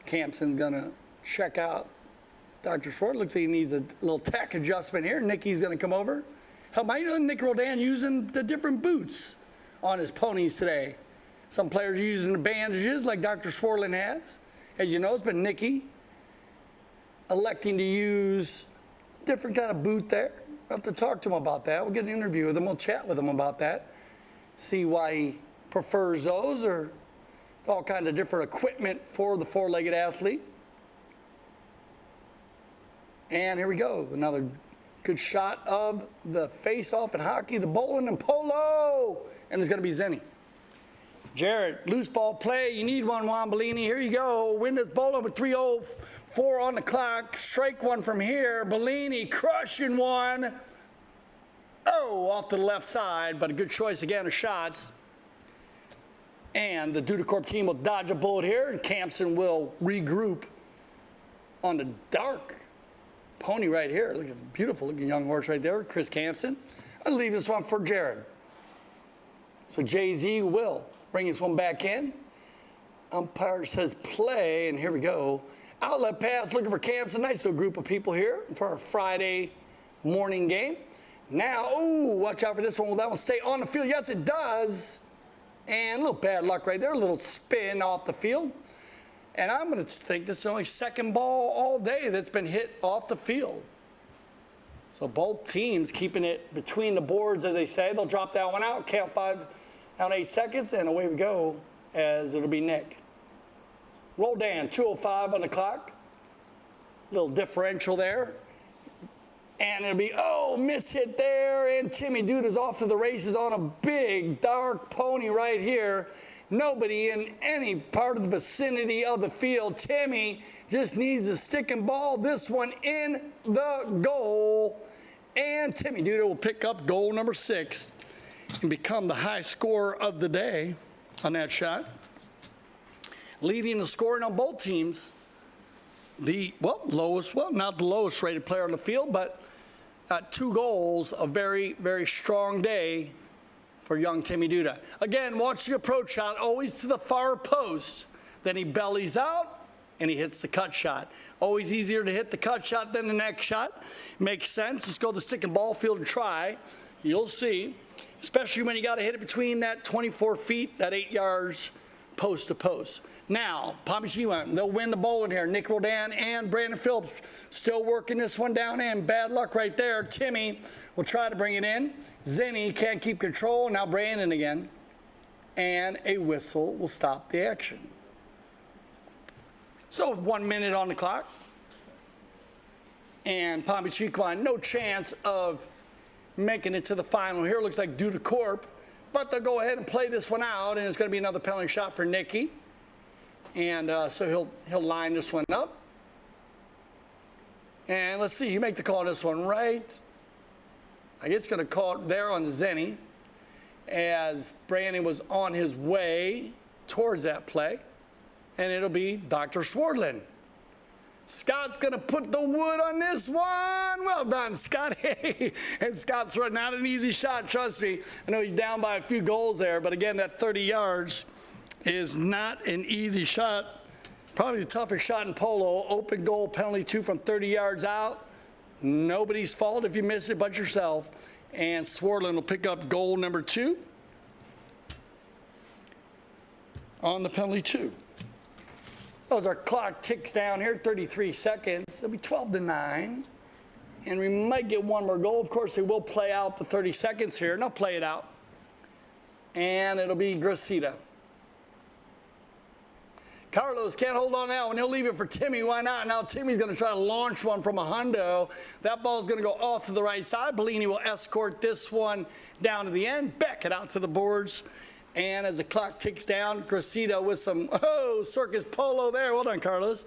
Campson's gonna check out Dr. Schwartz. Looks like he needs a little tack adjustment here. Nikki's gonna come over. How about Nick Roldan using the different boots on his ponies today? Some players are using the bandages like Dr. Swartland has. As you know, it's been Nikki electing to use a different kind of boot there. We'll have to talk to him about that. We'll get an interview with him. We'll chat with him about that. See why he prefers those, or all kinds of different equipment for the four-legged athlete. And here we go. Another good shot of the face-off in hockey, the bowling and polo. And it's going to be Zenny. Jared, loose ball play. You need one, Juan Bellini. Here you go. Win this bowling with 3:04 on the clock. Strike one from here. Bellini crushing one. Oh, off to the left side, but a good choice again of shots. And the Dudacorp team will dodge a bullet here, and Campson will regroup on the dark pony right here. Look at a beautiful looking young horse right there, Chris Campson. I'll leave this one for Jared. So Jay-Z will bring this one back in. Umpire says play, and here we go. Outlet pass looking for Campson. Nice little group of people here for our Friday morning game. Now, ooh, watch out for this one. Will that one stay on the field? Yes, it does. And a little bad luck right there, a little spin off the field. And I'm going to think this is the only second ball all day that's been hit off the field. So both teams keeping it between the boards, as they say. They'll drop that one out, count 5 out 8 seconds, and away we go, as it'll be Nick. Roll down, 2:05 on the clock. Little differential there. And it'll be, oh, miss hit there, and Timmy Duda's off to the races on a big, dark pony right here. Nobody in any part of the vicinity of the field. Timmy just needs a stick and ball. This one in the goal. And Timmy Duda will pick up goal number 6 and become the high scorer of the day on that shot. Leading the scoring on both teams. The, lowest, not the lowest rated player on the field, but 2 goals, a very, very strong day for young Timmy Duda. Again, watch the approach shot, always to the far post. Then he bellies out, and he hits the cut shot. Always easier to hit the cut shot than the next shot. Makes sense. Let's go to the stick and ball field and try. You'll see, especially when you got to hit it between that 24 feet, that 8 yards, post to post. Now, Palmichiwa, they'll win the bowling here. Nick Roldan and Brandon Phillips still working this one down in. Bad luck right there. Timmy will try to bring it in. Zenny can't keep control. Now Brandon again. And a whistle will stop the action. So 1 minute on the clock. And Palmichiwa, no chance of making it to the final here. Looks like Dudacorp. But they'll go ahead and play this one out, and it's going to be another penalty shot for Nicky. And so he'll line this one up. And let's see, you make the call on this one, right? I guess going to call it there on Zenny as Brandon was on his way towards that play. And it'll be Dr. Swartland. Scott's going to put the wood on this one. Well done, Scott. And Scott's running not an easy shot, trust me. I know he's down by a few goals there, but again, that 30 yards is not an easy shot. Probably the toughest shot in polo. Open goal, penalty 2 from 30 yards out. Nobody's fault if you miss it but yourself. And Swartland will pick up goal number 2 on the penalty 2. So as our clock ticks down here, 33 seconds, it'll be 12-9. And we might get one more goal. Of course, they will play out the 30 seconds here, and they'll play it out. And it'll be Gracita. Carlos can't hold on now, and he'll leave it for Timmy. Why not? Now Timmy's going to try to launch one from a hundo. That ball's going to go off to the right side. Bellini will escort this one down to the end. Beck it out to the boards. And as the clock ticks down, Cressida with some, circus polo there. Well done, Carlos.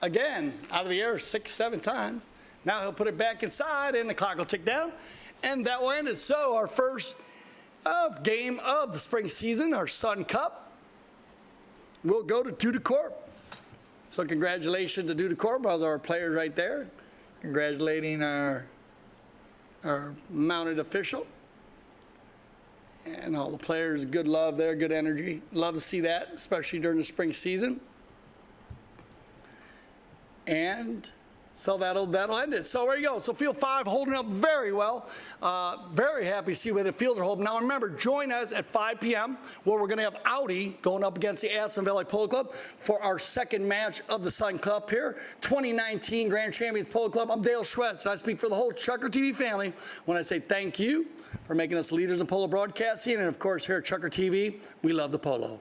Again, out of the air 6, 7 times. Now he'll put it back inside, and the clock will tick down. And that will end it. So our first game of the spring season, our Sun Cup, will go to Dudecorp. So congratulations to Dudecorp, our players right there. Congratulating our mounted official. And all the players, good love there, good energy. Love to see that, especially during the spring season. And so that'll end it. So there you go. So Field 5 holding up very well. Very happy to see where the fields are holding. Now remember, join us at 5 p.m. where we're going to have Audi going up against the Aspen Valley Polo Club for our second match of the Sun Cup here. 2019 Grand Champions Polo Club. I'm Dale Schwetz, and I speak for the whole ChukkerTV family when I say thank you for making us leaders in polo broadcasting. And of course, here at ChukkerTV, we love the polo.